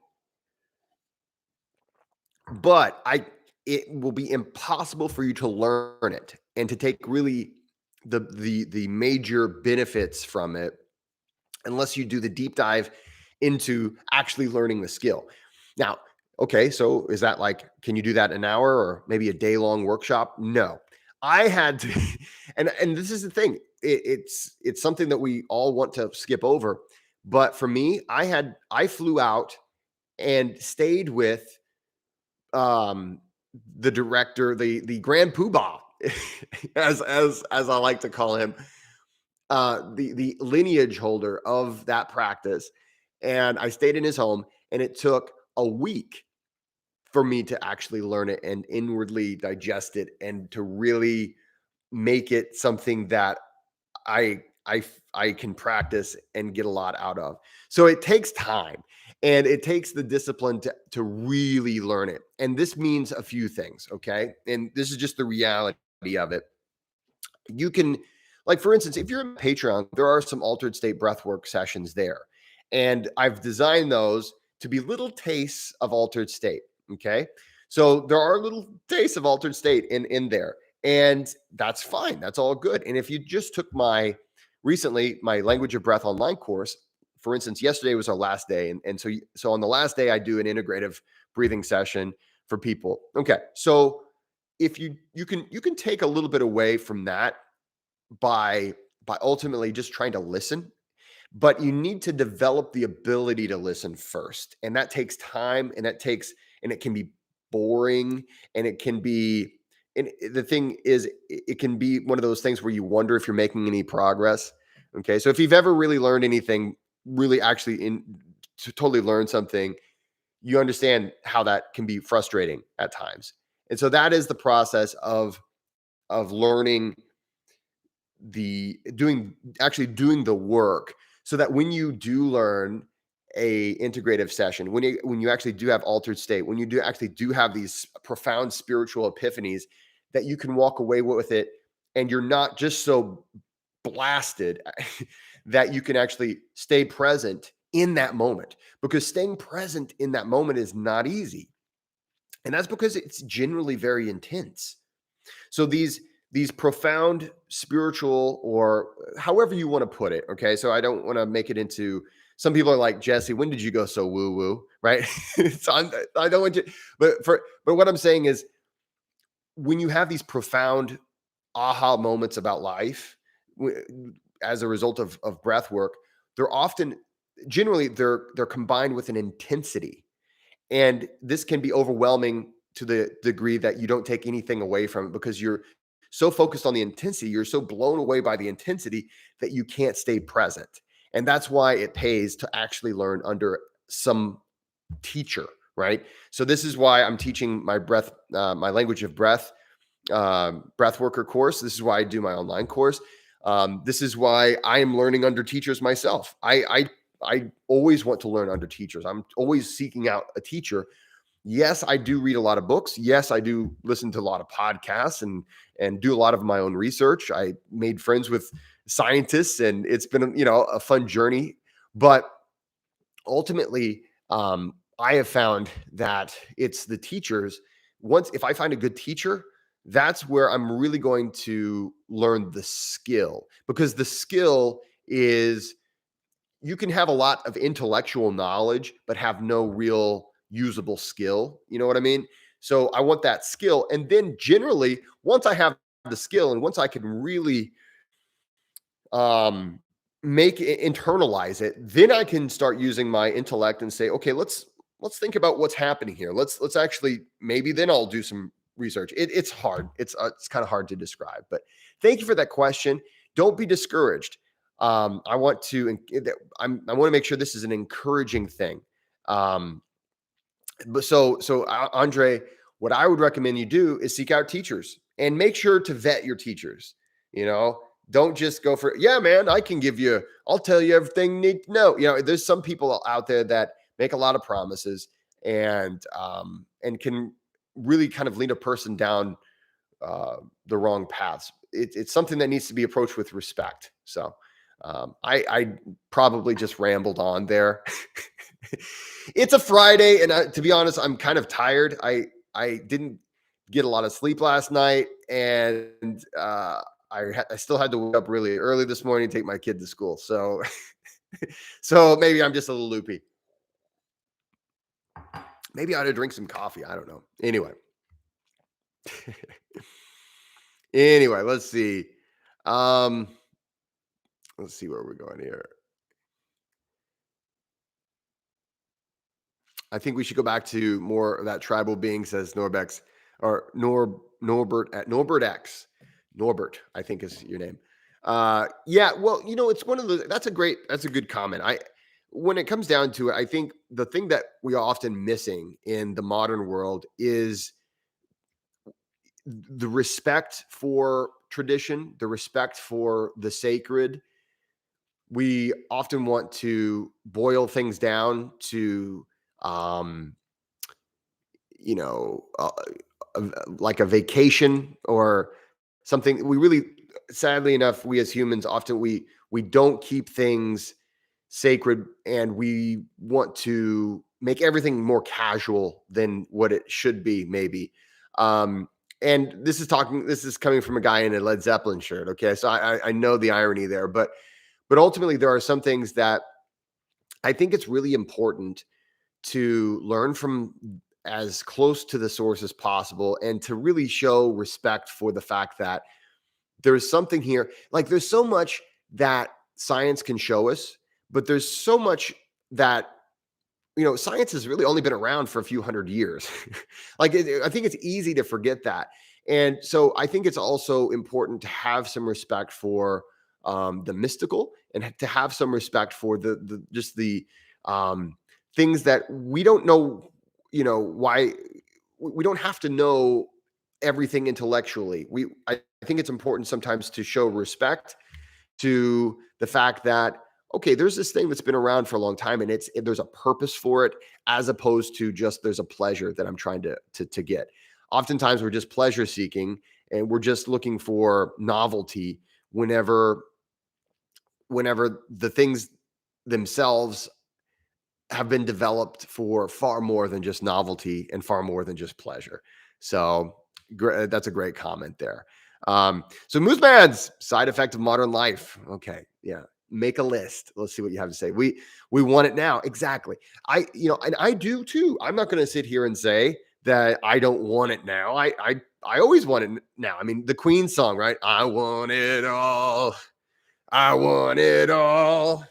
but it will be impossible for you to learn it and to take really the major benefits from it unless you do the deep dive into actually learning the skill. Now, okay, so is that like, can you do that in an hour or maybe a day-long workshop? No. I had to, and this is the thing. It's something that we all want to skip over. But for me, I flew out and stayed with the director, the grand poobah, as I like to call him, the lineage holder of that practice. And I stayed in his home, and it took a week for me to actually learn it and inwardly digest it and to really make it something that I can practice and get a lot out of. So it takes time, and it takes the discipline to really learn it. And this means a few things, okay? And this is just the reality of it. You can, like, for instance, if you're in Patreon, there are some altered state breathwork sessions there. And I've designed those to be little tastes of altered state. Okay. So there are little tastes of altered state in there. And that's fine. That's all good. And if you just took my Language of Breath online course, for instance, yesterday was our last day. And so on the last day, I do an integrative breathing session for people. Okay. So if you can take a little bit away from that by ultimately just trying to listen, but you need to develop the ability to listen first. And that takes time, and it can be boring, and it can be, and the thing is, it can be one of those things where you wonder if you're making any progress. Okay. So if you've ever really learned anything, really actually to totally learn something, you understand how that can be frustrating at times. And so that is the process of learning the doing actually doing the work, so that when you do learn a integrative session, when you actually do have altered state, when you do actually do have these profound spiritual epiphanies, that you can walk away with it, and you're not just so blasted that you can actually stay present in that moment, because staying present in that moment is not easy, and that's because it's generally very intense. So these profound spiritual, or however you want to put it, okay? So I don't want to make it into, some people are like, Jesse, when did you go so woo woo, right? So I don't want you, but what I'm saying is, when you have these profound aha moments about life, as a result of breath work, they're often, generally, they're combined with an intensity, and this can be overwhelming to the degree that you don't take anything away from it, because you're so focused on the intensity, you're so blown away by the intensity, that you can't stay present. And that's why it pays to actually learn under some teacher, right? So this is why I'm teaching my language of breath, breath worker course. This is why I do my online course. This is why I am learning under teachers myself. I always want to learn under teachers. I'm always seeking out a teacher. Yes, I do read a lot of books. Yes, I do listen to a lot of podcasts, and do a lot of my own research. I made friends with scientists, and it's been, a fun journey. But ultimately, I have found that it's the teachers. Once, if I find a good teacher, that's where I'm really going to learn the skill, because the skill is, you can have a lot of intellectual knowledge but have no real usable skill. You know what I mean? So I want that skill. And then generally, once I have the skill, and once I can really um internalize it, then I can start using my intellect and say, okay, let's think about what's happening here. Let's actually, maybe then I'll do some research. It's hard. It's kind of hard to describe, but thank you for that question. Don't be discouraged. I want to I want to make sure this is an encouraging thing. um but Andre, what I would recommend you do is seek out teachers, and make sure to vet your teachers. You know, don't just go for, yeah, man, I'll tell you everything you need to know. There's some people out there that make a lot of promises, and can really kind of lead a person down uh, the wrong paths. It's something that needs to be approached with respect. So I probably just rambled on there. It's a Friday, and to be honest, I'm kind of tired. I didn't get a lot of sleep last night, and I still had to wake up really early this morning to take my kid to school. So so maybe I'm just a little loopy. Maybe I ought to drink some coffee. I don't know. Anyway. Anyway, let's see. Um, let's see where we're going here. I think we should go back to more of that tribal being, says Norbex, or Norbert at Norbert X. Norbert, I think is your name. Yeah, well, it's one of the that's a good comment. When it comes down to it, I think the thing that we are often missing in the modern world is the respect for tradition, the respect for the sacred. We often want to boil things down to, um, you know, uh, like a vacation or something. We really, sadly enough, we as humans often we don't keep things sacred, and we want to make everything more casual than what it should be, maybe. Um, and this is coming from a guy in a Led Zeppelin shirt. Okay, so I know the irony there, but ultimately, there are some things that I think it's really important to learn from as close to the source as possible, and to really show respect for the fact that there's something here. Like, there's so much that science can show us, but there's so much that, science has really only been around for a few hundred years. I think it's easy to forget that. And so I think it's also important to have some respect for the mystical, and to have some respect for the just um, things that we don't know, why we don't have to know everything intellectually. I think it's important sometimes to show respect to the fact that, okay, there's this thing that's been around for a long time, and there's a purpose for it, as opposed to just there's a pleasure that I'm trying to get. Oftentimes we're just pleasure seeking, and we're just looking for novelty whenever the things themselves have been developed for far more than just novelty and far more than just pleasure. So that's a great comment there. So Mooseman's side effect of modern life. Okay. Yeah. Make a list. Let's see what you have to say. We want it now. Exactly. And I do too. I'm not going to sit here and say that I don't want it now. I always want it now. I mean, the Queen song, right? I want it all. I want it all.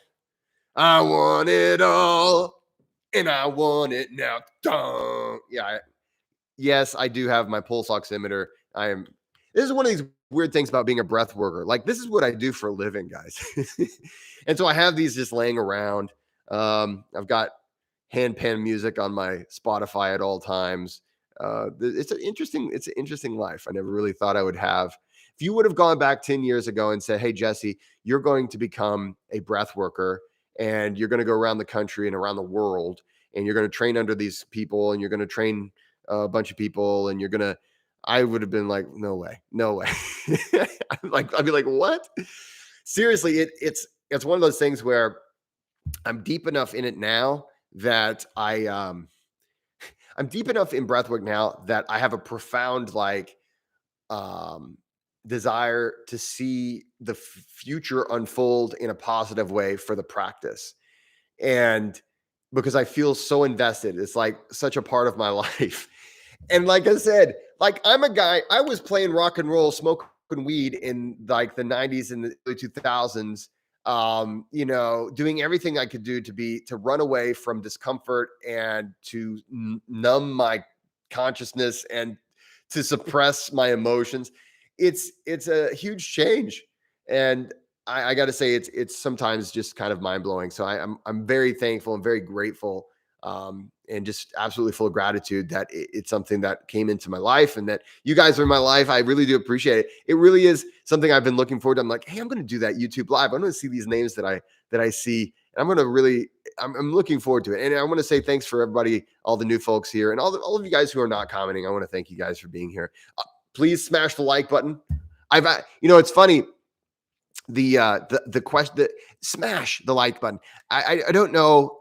I want it all. And I want it now. Dun. Yeah. Yes, I do have my pulse oximeter. This is one of these weird things about being a breath worker. Like, this is what I do for a living, guys. And so I have these just laying around. I've got handpan music on my Spotify at all times. It's an interesting life. I never really thought I would have. If you would have gone back 10 years ago and said, hey, Jesse, you're going to become a breath worker, and you're going to go around the country and around the world, and you're going to train under these people, and you're going to train a bunch of people, and I would have been like, no way. I'd be like, what? Seriously, it's one of those things where I'm deep enough in it now that I'm deep enough in breathwork now that I have a profound um, desire to see the future unfold in a positive way for the practice. And because I feel so invested, it's like such a part of my life. And like I said, like, I'm a guy, I was playing rock and roll, smoking weed in like the 90s and the early 2000s, doing everything I could do to run away from discomfort and to numb my consciousness and to suppress my emotions. It's a huge change. And I got to say, it's sometimes just kind of mind blowing. So I'm very thankful and very grateful, and just absolutely full of gratitude that it's something that came into my life, and that you guys are in my life. I really do appreciate it. It really is something I've been looking forward to. I'm like, hey, I'm going to do that YouTube live. I'm going to see these names that I see, and I'm looking forward to it. And I want to say thanks for everybody, all the new folks here, and all of you guys who are not commenting. I want to thank you guys for being here. Please smash the like button. It's funny. The question, smash the like button. I don't know.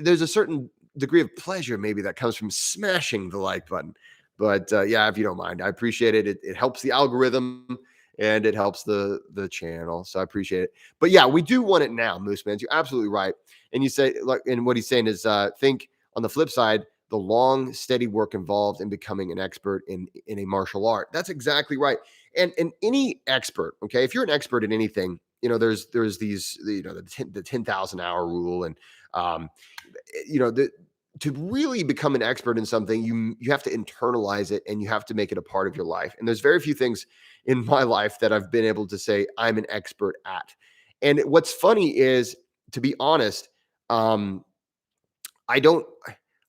There's a certain degree of pleasure maybe that comes from smashing the like button, but yeah, if you don't mind, I appreciate it. It helps the algorithm, and it helps the channel, so I appreciate it. But yeah, we do want it now, Moose Man. You're absolutely right. And you say, like, and what he's saying is, think on the flip side, the long, steady work involved in becoming an expert in a martial art. That's exactly right. And any expert, okay, if you're an expert in anything, there's these, the 10,000 hour rule, and to really become an expert in something, you have to internalize it, and you have to make it a part of your life. And there's very few things in my life that I've been able to say I'm an expert at. And what's funny is, to be honest, I don't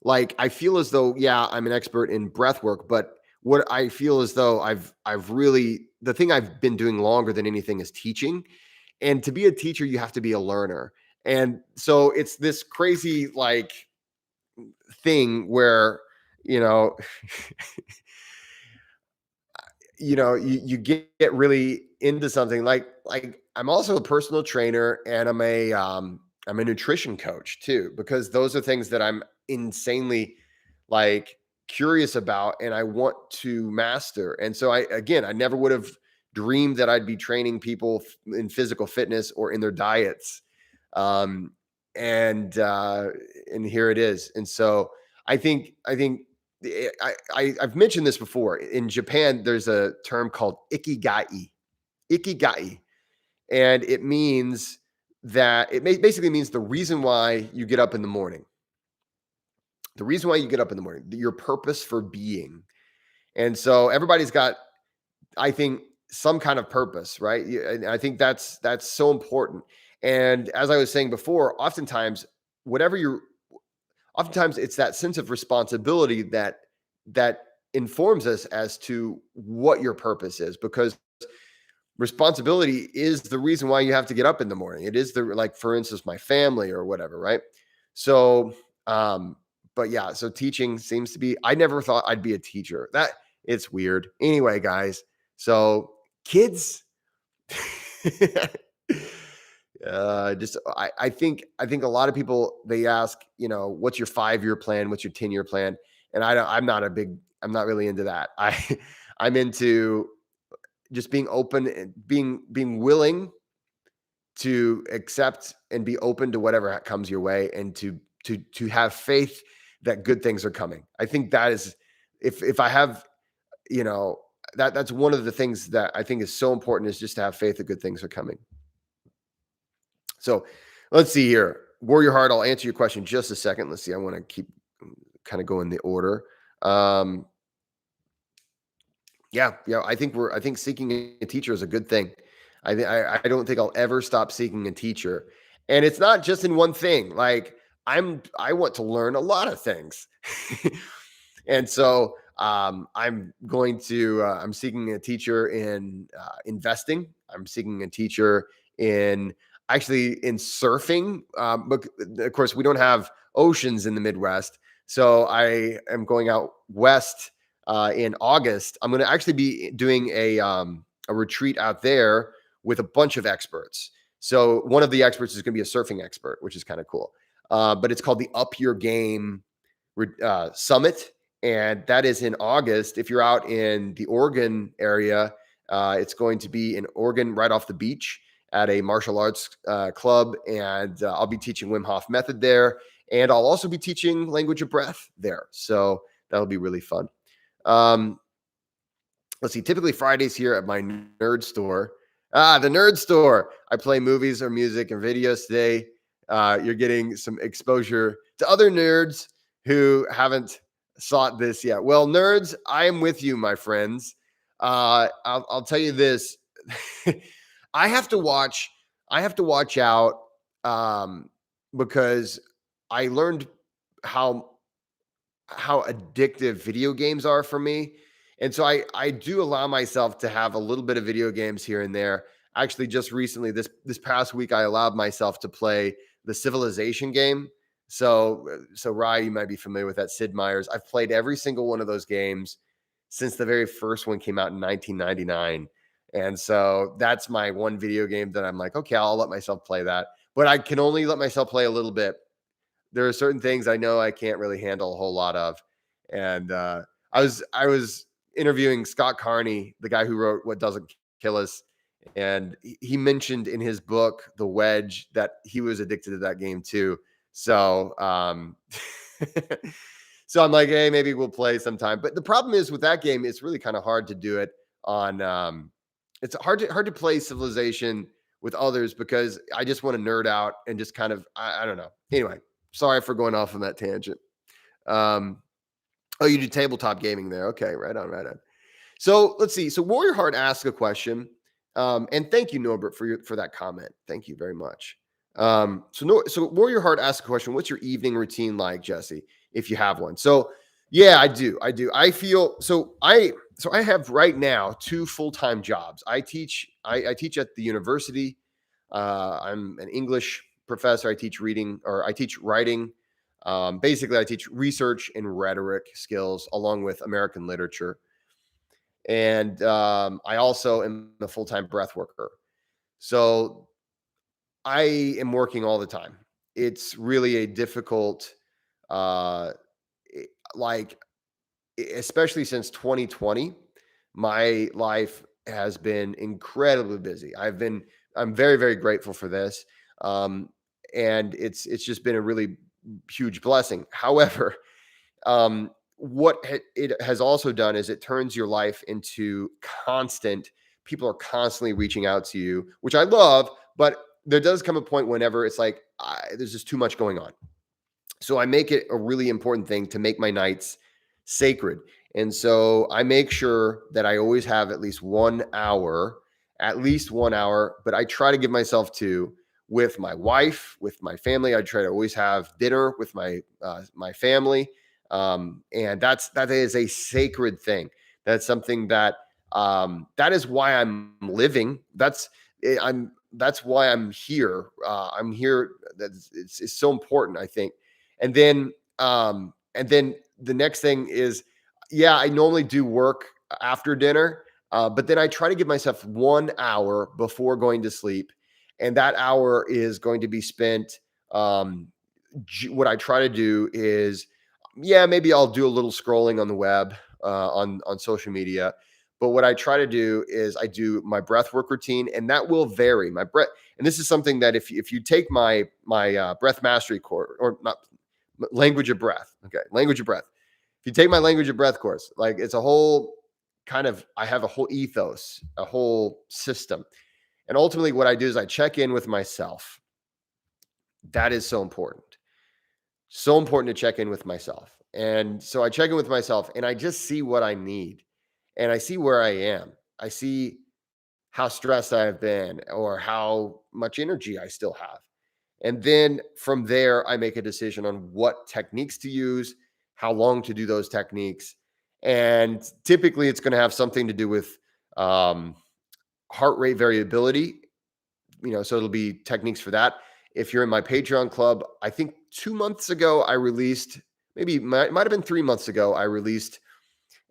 I feel as though, yeah, I'm an expert in breath work, but what I feel as though I've really, the thing I've been doing longer than anything is teaching. And to be a teacher, you have to be a learner. And so it's this crazy thing where, you know, you get really into something like I'm also a personal trainer, and I'm a nutrition coach too, because those are things that I'm insanely like curious about and I want to master. And so I never would have dreamed that I'd be training people in physical fitness or in their diets. Um, and here it is. And so I think I've mentioned this before. In Japan, there's a term called Ikigai. Ikigai. And it basically means the reason why you get up in the morning. The reason why you get up in the morning, your purpose for being. And so everybody's got, I think, some kind of purpose, right? And I think that's so important. And as I was saying before, oftentimes, whatever oftentimes it's that sense of responsibility that informs us as to what your purpose is, because responsibility is the reason why you have to get up in the morning. It is the, like, for instance, my family or whatever, right? So, but yeah, so teaching seems to be, I never thought I'd be a teacher. That it's weird. Anyway, guys, so kids, I think a lot of people, they ask, what's your 5-year plan? What's your 10-year plan? And I'm not really into that. I'm into just being open and being willing to accept and be open to whatever comes your way, and to have faith that good things are coming. I think that is, if I have, that's one of the things that I think is so important, is just to have faith that good things are coming. So let's see here. Warrior Heart, I'll answer your question in just a second. Let's see. I want to keep kind of going the order. Yeah. I think seeking a teacher is a good thing. I don't think I'll ever stop seeking a teacher. And it's not just in one thing. Like, I want to learn a lot of things. And so I'm seeking a teacher in investing. I'm seeking a teacher in surfing. But of course, we don't have oceans in the Midwest. So I am going out west in August. I'm going to actually be doing a retreat out there with a bunch of experts. So one of the experts is going to be a surfing expert, which is kind of cool. But it's called the Up Your Game Summit. And that is in August. If you're out in the Oregon area, it's going to be in Oregon, right off the beach at a martial arts club. And I'll be teaching Wim Hof Method there. And I'll also be teaching language of breath there. So that'll be really fun. Let's see. Typically Fridays here at my nerd store. The nerd store. I play movies or music and videos today. You're getting some exposure to other nerds who haven't sought this yet. Well, nerds, I am with you, my friends. I'll tell you this. I have to watch out because I learned how addictive video games are for me. And so I do allow myself to have a little bit of video games here and there. Actually, just recently, this past week, I allowed myself to play the Civilization game. So Rye, you might be familiar with that, Sid Meier's. I've played every single one of those games since the very first one came out in 1999. And so that's my one video game that I'm like, okay, I'll let myself play that. But I can only let myself play a little bit. There are certain things I know I can't really handle a whole lot of. And I was interviewing Scott Carney, the guy who wrote What Doesn't Kill Us. And he mentioned in his book, The Wedge, that he was addicted to that game too. So, so I'm like, hey, maybe we'll play sometime. But the problem is with that game, it's really kind of hard to do it on, it's hard to play Civilization with others, because I just want to nerd out and just kind of, I don't know. Anyway, sorry for going off on that tangent. Oh, you do tabletop gaming there. Okay, right on. So let's see. So Warrior Heart asked a question. And thank you, Norbert, for that comment. Thank you very much. So Warrior Heart asked a question. What's your evening routine like, Jesse, if you have one? So yeah, I do. I feel so I have right now 2 full-time jobs. I teach at the university. I'm an English professor. I teach reading, or I teach writing. Basically, I teach research and rhetoric skills along with American literature. And I also am a full-time breath worker. So I am working all the time. It's really a difficult, like, especially since 2020, my life has been incredibly busy. I'm very, very grateful for this. And it's just been a really huge blessing. However, what it has also done is it turns your life into constant. People are constantly reaching out to you, which I love, but there does come a point whenever it's like, there's just too much going on. So I make it a really important thing to make my nights sacred. And so I make sure that I always have at least 1 hour, but I try to give myself 2, with my wife, with my family. I try to always have dinner with my family, and that is a sacred thing. That's something that that is why I'm living. That's why I'm here. I'm here. It's so important, I think. And then the next thing is, yeah, I normally do work after dinner, but then I try to give myself 1 hour before going to sleep, and that hour is going to be spent. What I try to do is, yeah, maybe I'll do a little scrolling on the web, on social media. But what I try to do is I do my breath work routine, and that will vary. My breath, and this is something that if you take my breath mastery course, or not, language of breath, okay, language of breath. If you take my language of breath course, like, it's a whole kind of, I have a whole ethos, a whole system, and ultimately what I do is I check in with myself. That is so important. So important to check in with myself. And so I check in with myself and I just see what I need, and I see where I am. I see how stressed I have been or how much energy I still have. And then from there, I make a decision on what techniques to use, how long to do those techniques. And typically, it's going to have something to do with um, heart rate variability. So it'll be techniques for that. If you're in my Patreon club, I think 2 months ago, I released, maybe might have been 3 months ago, I released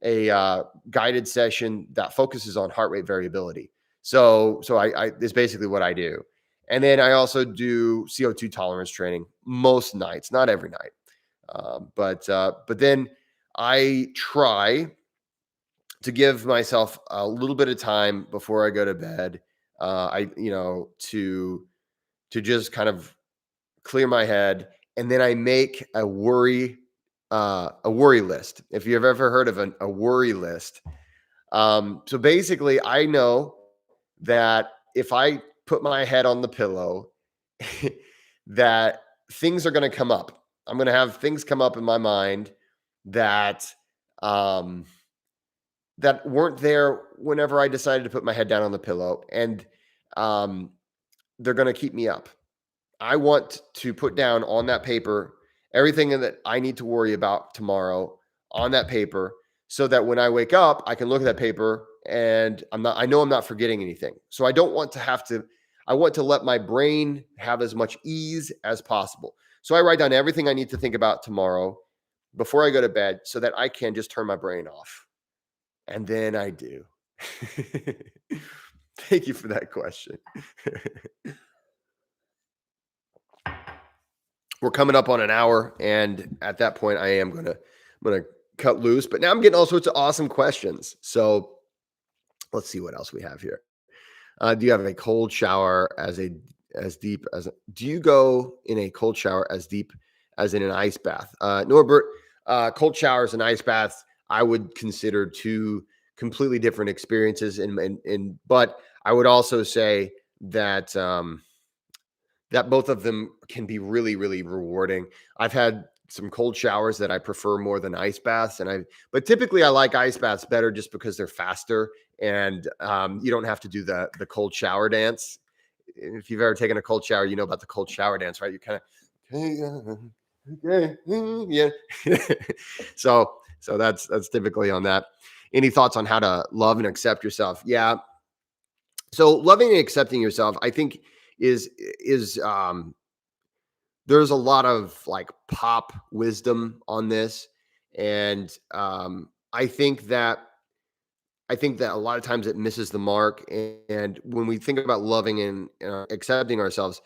a guided session that focuses on heart rate variability. So I is basically what I do. And then I also do CO2 tolerance training most nights, not every night. But then I try to give myself a little bit of time before I go to bed. I to just kind of clear my head, and then I make a worry list. If you've ever heard of a worry list, so basically, I know that if I put my head on the pillow, that things are going to come up. I'm going to have things come up in my mind that um, that weren't there whenever I decided to put my head down on the pillow, and um, they're going to keep me up. I want to put down on that paper everything that I need to worry about tomorrow on that paper, so that when I wake up, I can look at that paper and I know I'm not forgetting anything. So I don't want to have to, I want to let my brain have as much ease as possible. So I write down everything I need to think about tomorrow before I go to bed so that I can just turn my brain off. And then I do. Thank you for that question. We're coming up on an hour, and at that point, I'm gonna cut loose. But now I'm getting all sorts of awesome questions. So let's see what else we have here. Do you have a cold shower as deep as? Do you go in a cold shower as deep as in an ice bath? Norbert, cold showers and ice baths, I would consider two completely different experiences. But I would also say that that both of them can be really, really rewarding. I've had some cold showers that I prefer more than ice baths, but typically I like ice baths better just because they're faster, and you don't have to do the cold shower dance. If you've ever taken a cold shower, you know about the cold shower dance, right? You kind of, okay, yeah. So that's typically on that. Any thoughts on how to love and accept yourself? Yeah. So loving and accepting yourself, I think, is there's a lot of like pop wisdom on this, and I think that a lot of times it misses the mark. And when we think about loving and accepting ourselves,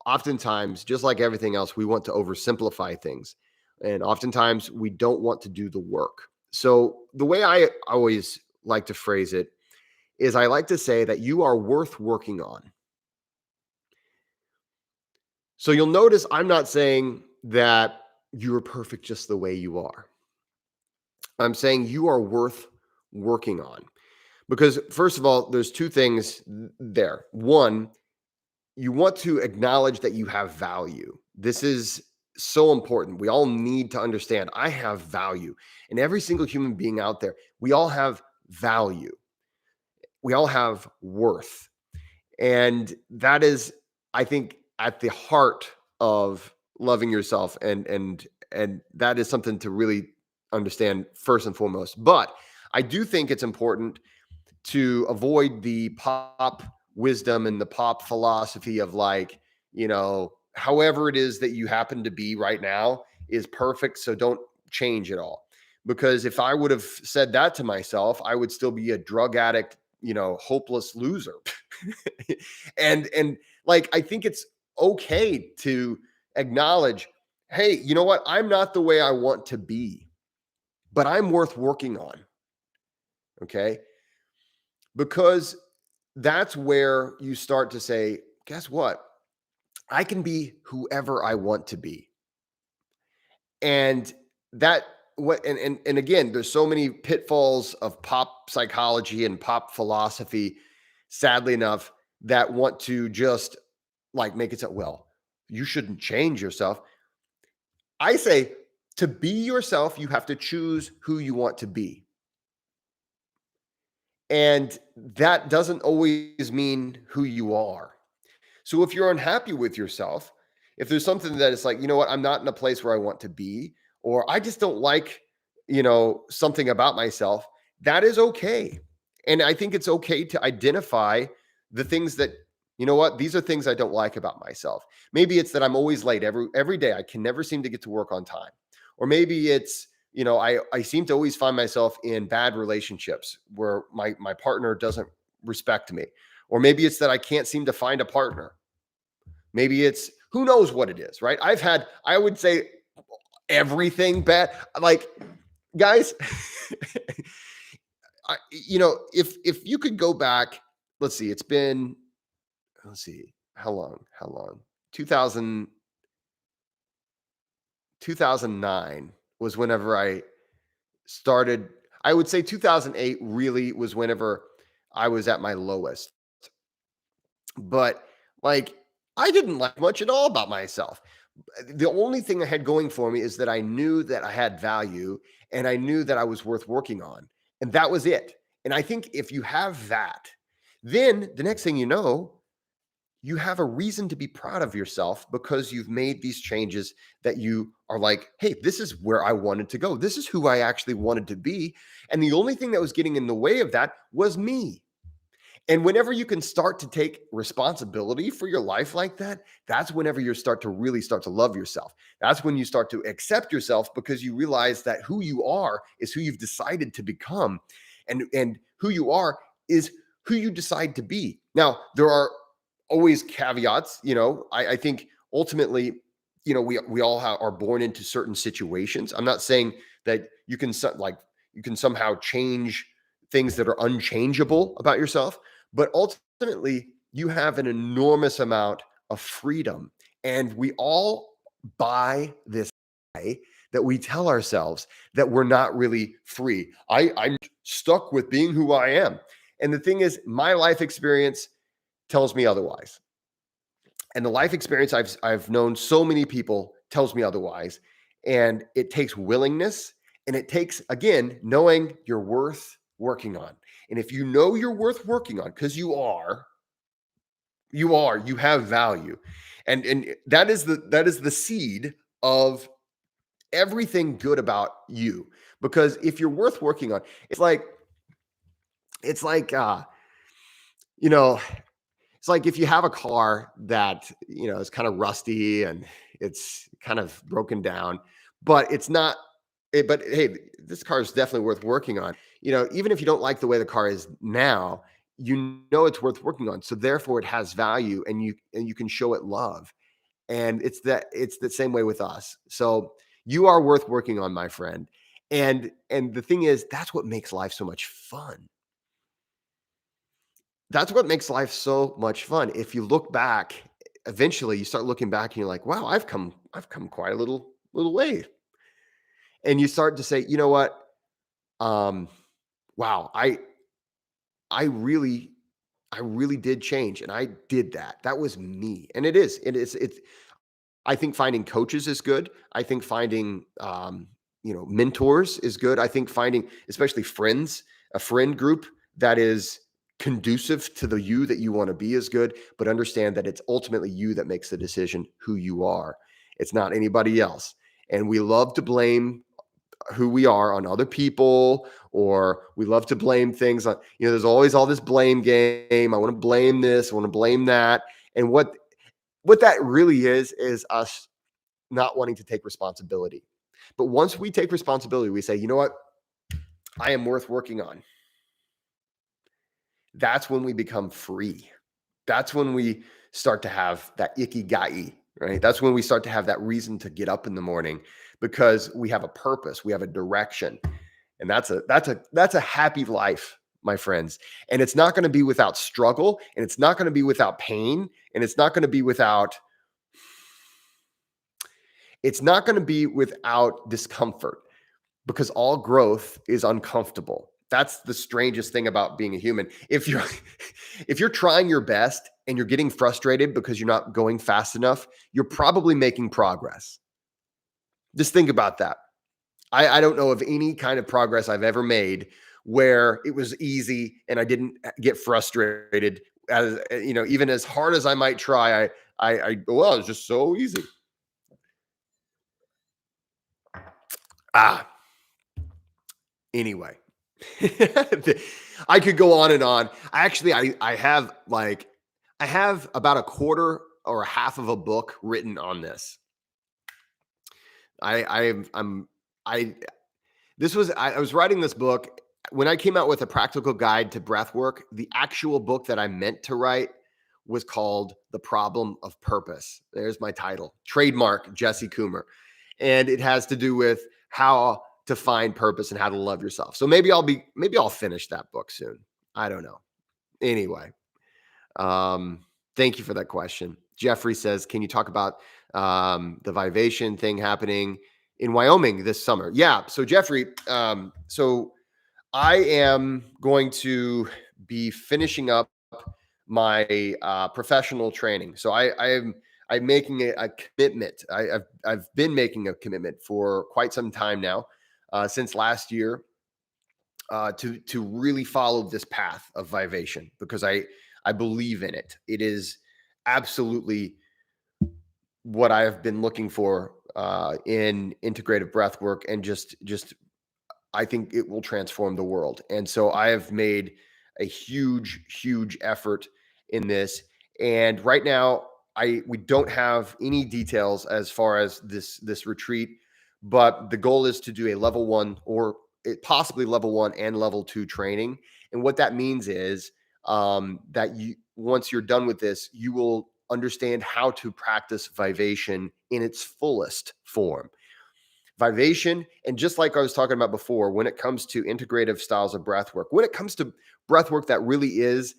oftentimes, just like everything else, we want to oversimplify things, and oftentimes we don't want to do the work. So the way I always like to phrase it is, I like to say that you are worth working on. So you'll notice I'm not saying that you're perfect just the way you are. I'm saying you are worth working on. Because, first of all, there's two things there. One, you want to acknowledge that you have value. This is so important. We all need to understand I have value. And every single human being out there, we all have value. We all have worth. And that is, I think, at the heart of loving yourself, and that is something to really understand first and foremost. But I do think it's important to avoid the pop wisdom and the pop philosophy of like, however it is that you happen to be right now is perfect, so don't change it all. Because if I would have said that to myself, I would still be a drug addict, hopeless loser. and like, I think it's okay to acknowledge, hey, you know what? I'm not the way I want to be, but I'm worth working on. Okay. Because that's where you start to say, guess what? I can be whoever I want to be. And that what and again, there's so many pitfalls of pop psychology and pop philosophy, sadly enough, that want to just like make it so, well, you shouldn't change yourself. I say, to be yourself, you have to choose who you want to be. And that doesn't always mean who you are. So if you're unhappy with yourself, if there's something that is like, you know what, I'm not in a place where I want to be, or I just don't like, something about myself, that is okay. And I think it's okay to identify the things that, you know what, these are things I don't like about myself. Maybe it's that I'm always late every day. I can never seem to get to work on time. Or maybe it's, I seem to always find myself in bad relationships where my partner doesn't respect me. Or maybe it's that I can't seem to find a partner. Maybe it's, who knows what it is, right? I would say everything bad. Like, guys, if you could go back, let's see, let's see, how long? 2000, 2009 was whenever I started. I would say 2008 really was whenever I was at my lowest. But like, I didn't like much at all about myself. The only thing I had going for me is that I knew that I had value and I knew that I was worth working on. And that was it. And I think if you have that, then the next thing you know, you have a reason to be proud of yourself because you've made these changes that you are like, hey, this is where I wanted to go. This is who I actually wanted to be. And the only thing that was getting in the way of that was me. And whenever you can start to take responsibility for your life like that, that's whenever you really start to love yourself. That's when you start to accept yourself because you realize that who you are is who you've decided to become. And who you are is who you decide to be. Now, there are always caveats. I think ultimately, we all are born into certain situations. I'm not saying that you can somehow change things that are unchangeable about yourself. But ultimately, you have an enormous amount of freedom. And we all buy this lie that we tell ourselves that we're not really free. I'm stuck with being who I am. And the thing is, my life experience tells me otherwise. And the life experience I've known so many people tells me otherwise. And it takes willingness, and it takes, again, knowing you're worth working on. And if you know you're worth working on, because you have value. And that is the seed of everything good about you. Because if you're worth working on, you know, it's like if you have a car that, is kind of rusty and it's kind of broken down, but it's not, but hey, this car is definitely worth working on. Even if you don't like the way the car is now, it's worth working on. So therefore it has value, and you can show it love. And it's the same way with us. So you are worth working on, my friend. And the thing is, that's what makes life so much fun. That's what makes life so much fun. If you look back, eventually you start looking back and you're like, wow, I've come quite a little way. And you start to say, you know what? Wow, I really did change, and I did that. That was me. And it's I think finding coaches is good. I think finding mentors is good. I think finding especially friends, a friend group that is conducive to the you that you want to be is good, but understand that it's ultimately you that makes the decision who you are. It's not anybody else. And we love to blame who we are on other people, or we love to blame things on, there's always all this blame game. I want to blame this, I want to blame that. And what that really is us not wanting to take responsibility. But once we take responsibility, we say, you know what? I am worth working on. That's when we become free. That's when we start to have that Ikigai, right? That's when we start to have that reason to get up in the morning, because we have a purpose, we have a direction. And that's a happy life, my friends. And it's not going to be without struggle, and it's not going to be without pain, and it's not going to be without discomfort, because all growth is uncomfortable. That's the strangest thing about being a human. If you're trying your best and you're getting frustrated because you're not going fast enough, you're probably making progress. Just think about that. I don't know of any kind of progress I've ever made where it was easy and I didn't get frustrated. As even as hard as I might try, well, it's just so easy. Anyway, I could go on and on. I have about a quarter or a half of a book written on this. I was writing this book when I came out with a practical guide to breath work. The actual book that I meant to write was called The Problem of Purpose. There's my title, trademark Jesse Coomer. And it has to do with how to find purpose and how to love yourself. So maybe I'll finish that book soon. I don't know. Anyway, thank you for that question. Jeffrey says, can you talk about the Vivation thing happening in Wyoming this summer? Yeah. So Jeffrey, so I am going to be finishing up my professional training. So I'm making a commitment. I've been making a commitment for quite some time now, since last year, to really follow this path of Vivation, because I believe in it. It is absolutely what I've been looking for in integrative breath work, and just I think it will transform the world. And so I have made a huge effort in this. And right now, we don't have any details as far as this retreat, but the goal is to do a level 1 or possibly level 1 and level 2 training. And what that means is that once you're done with this, you will understand how to practice Vivation in its fullest form. Vivation, and just like I was talking about before, when it comes to integrative styles of breath work, when it comes to breath work that really is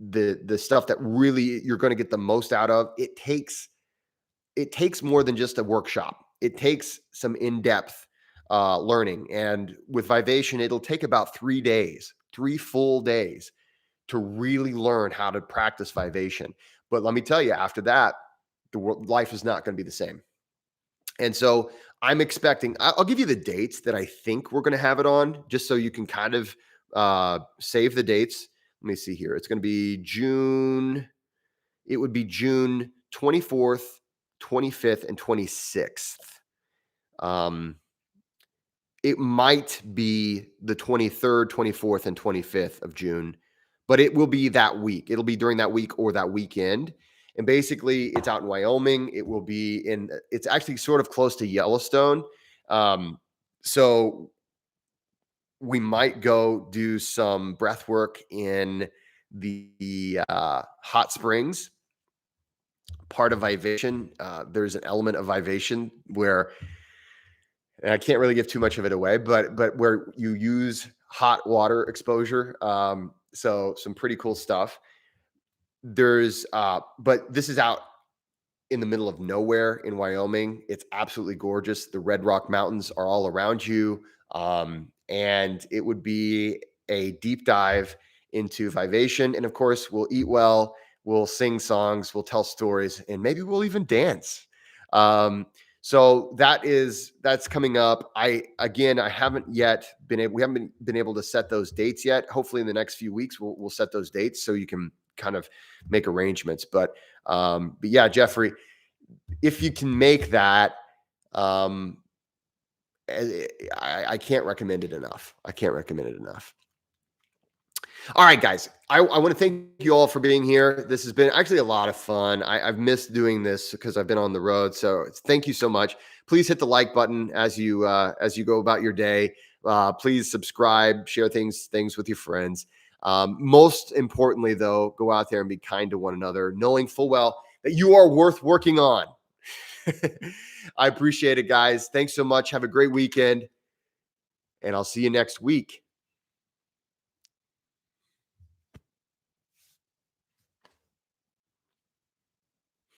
the stuff that really you're going to get the most out of, it takes more than just a workshop. It takes some in-depth learning. And with Vivation, it'll take about 3 full days to really learn how to practice Vivation. But let me tell you, after that, life is not going to be the same. And so I'm expecting, I'll give you the dates that I think we're going to have it on, just so you can kind of save the dates. Let me see here. It's going to be it would be June 24th, 25th, and 26th. It might be the 23rd, 24th, and 25th of June, but it will be that week. It'll be during that week or that weekend. And basically, it's out in Wyoming. It's actually sort of close to Yellowstone. So we might go do some breath work in the hot springs. Part of Vivation, there's an element of Vivation where, and I can't really give too much of it away, but where you use hot water exposure. So some pretty cool stuff. But this is out in the middle of nowhere in Wyoming. It's absolutely gorgeous. The Red Rock Mountains are all around you. And it would be a deep dive into Vivation. And of course, we'll eat well, we'll sing songs, we'll tell stories, and maybe we'll even dance. So that's coming up. I haven't yet been able, we haven't been able to set those dates yet. Hopefully in the next few weeks, we'll set those dates so you can kind of make arrangements. But yeah, Jeffrey, if you can make that, I can't recommend it enough. I can't recommend it enough. All right, guys, I want to thank you all for being here. This has been actually a lot of fun. I've missed doing this because I've been on the road. So thank you so much. Please hit the like button as you go about your day. Please subscribe, share things with your friends. Most importantly, though, go out there and be kind to one another, knowing full well that you are worth working on. I appreciate it, guys. Thanks so much. Have a great weekend, and I'll see you next week.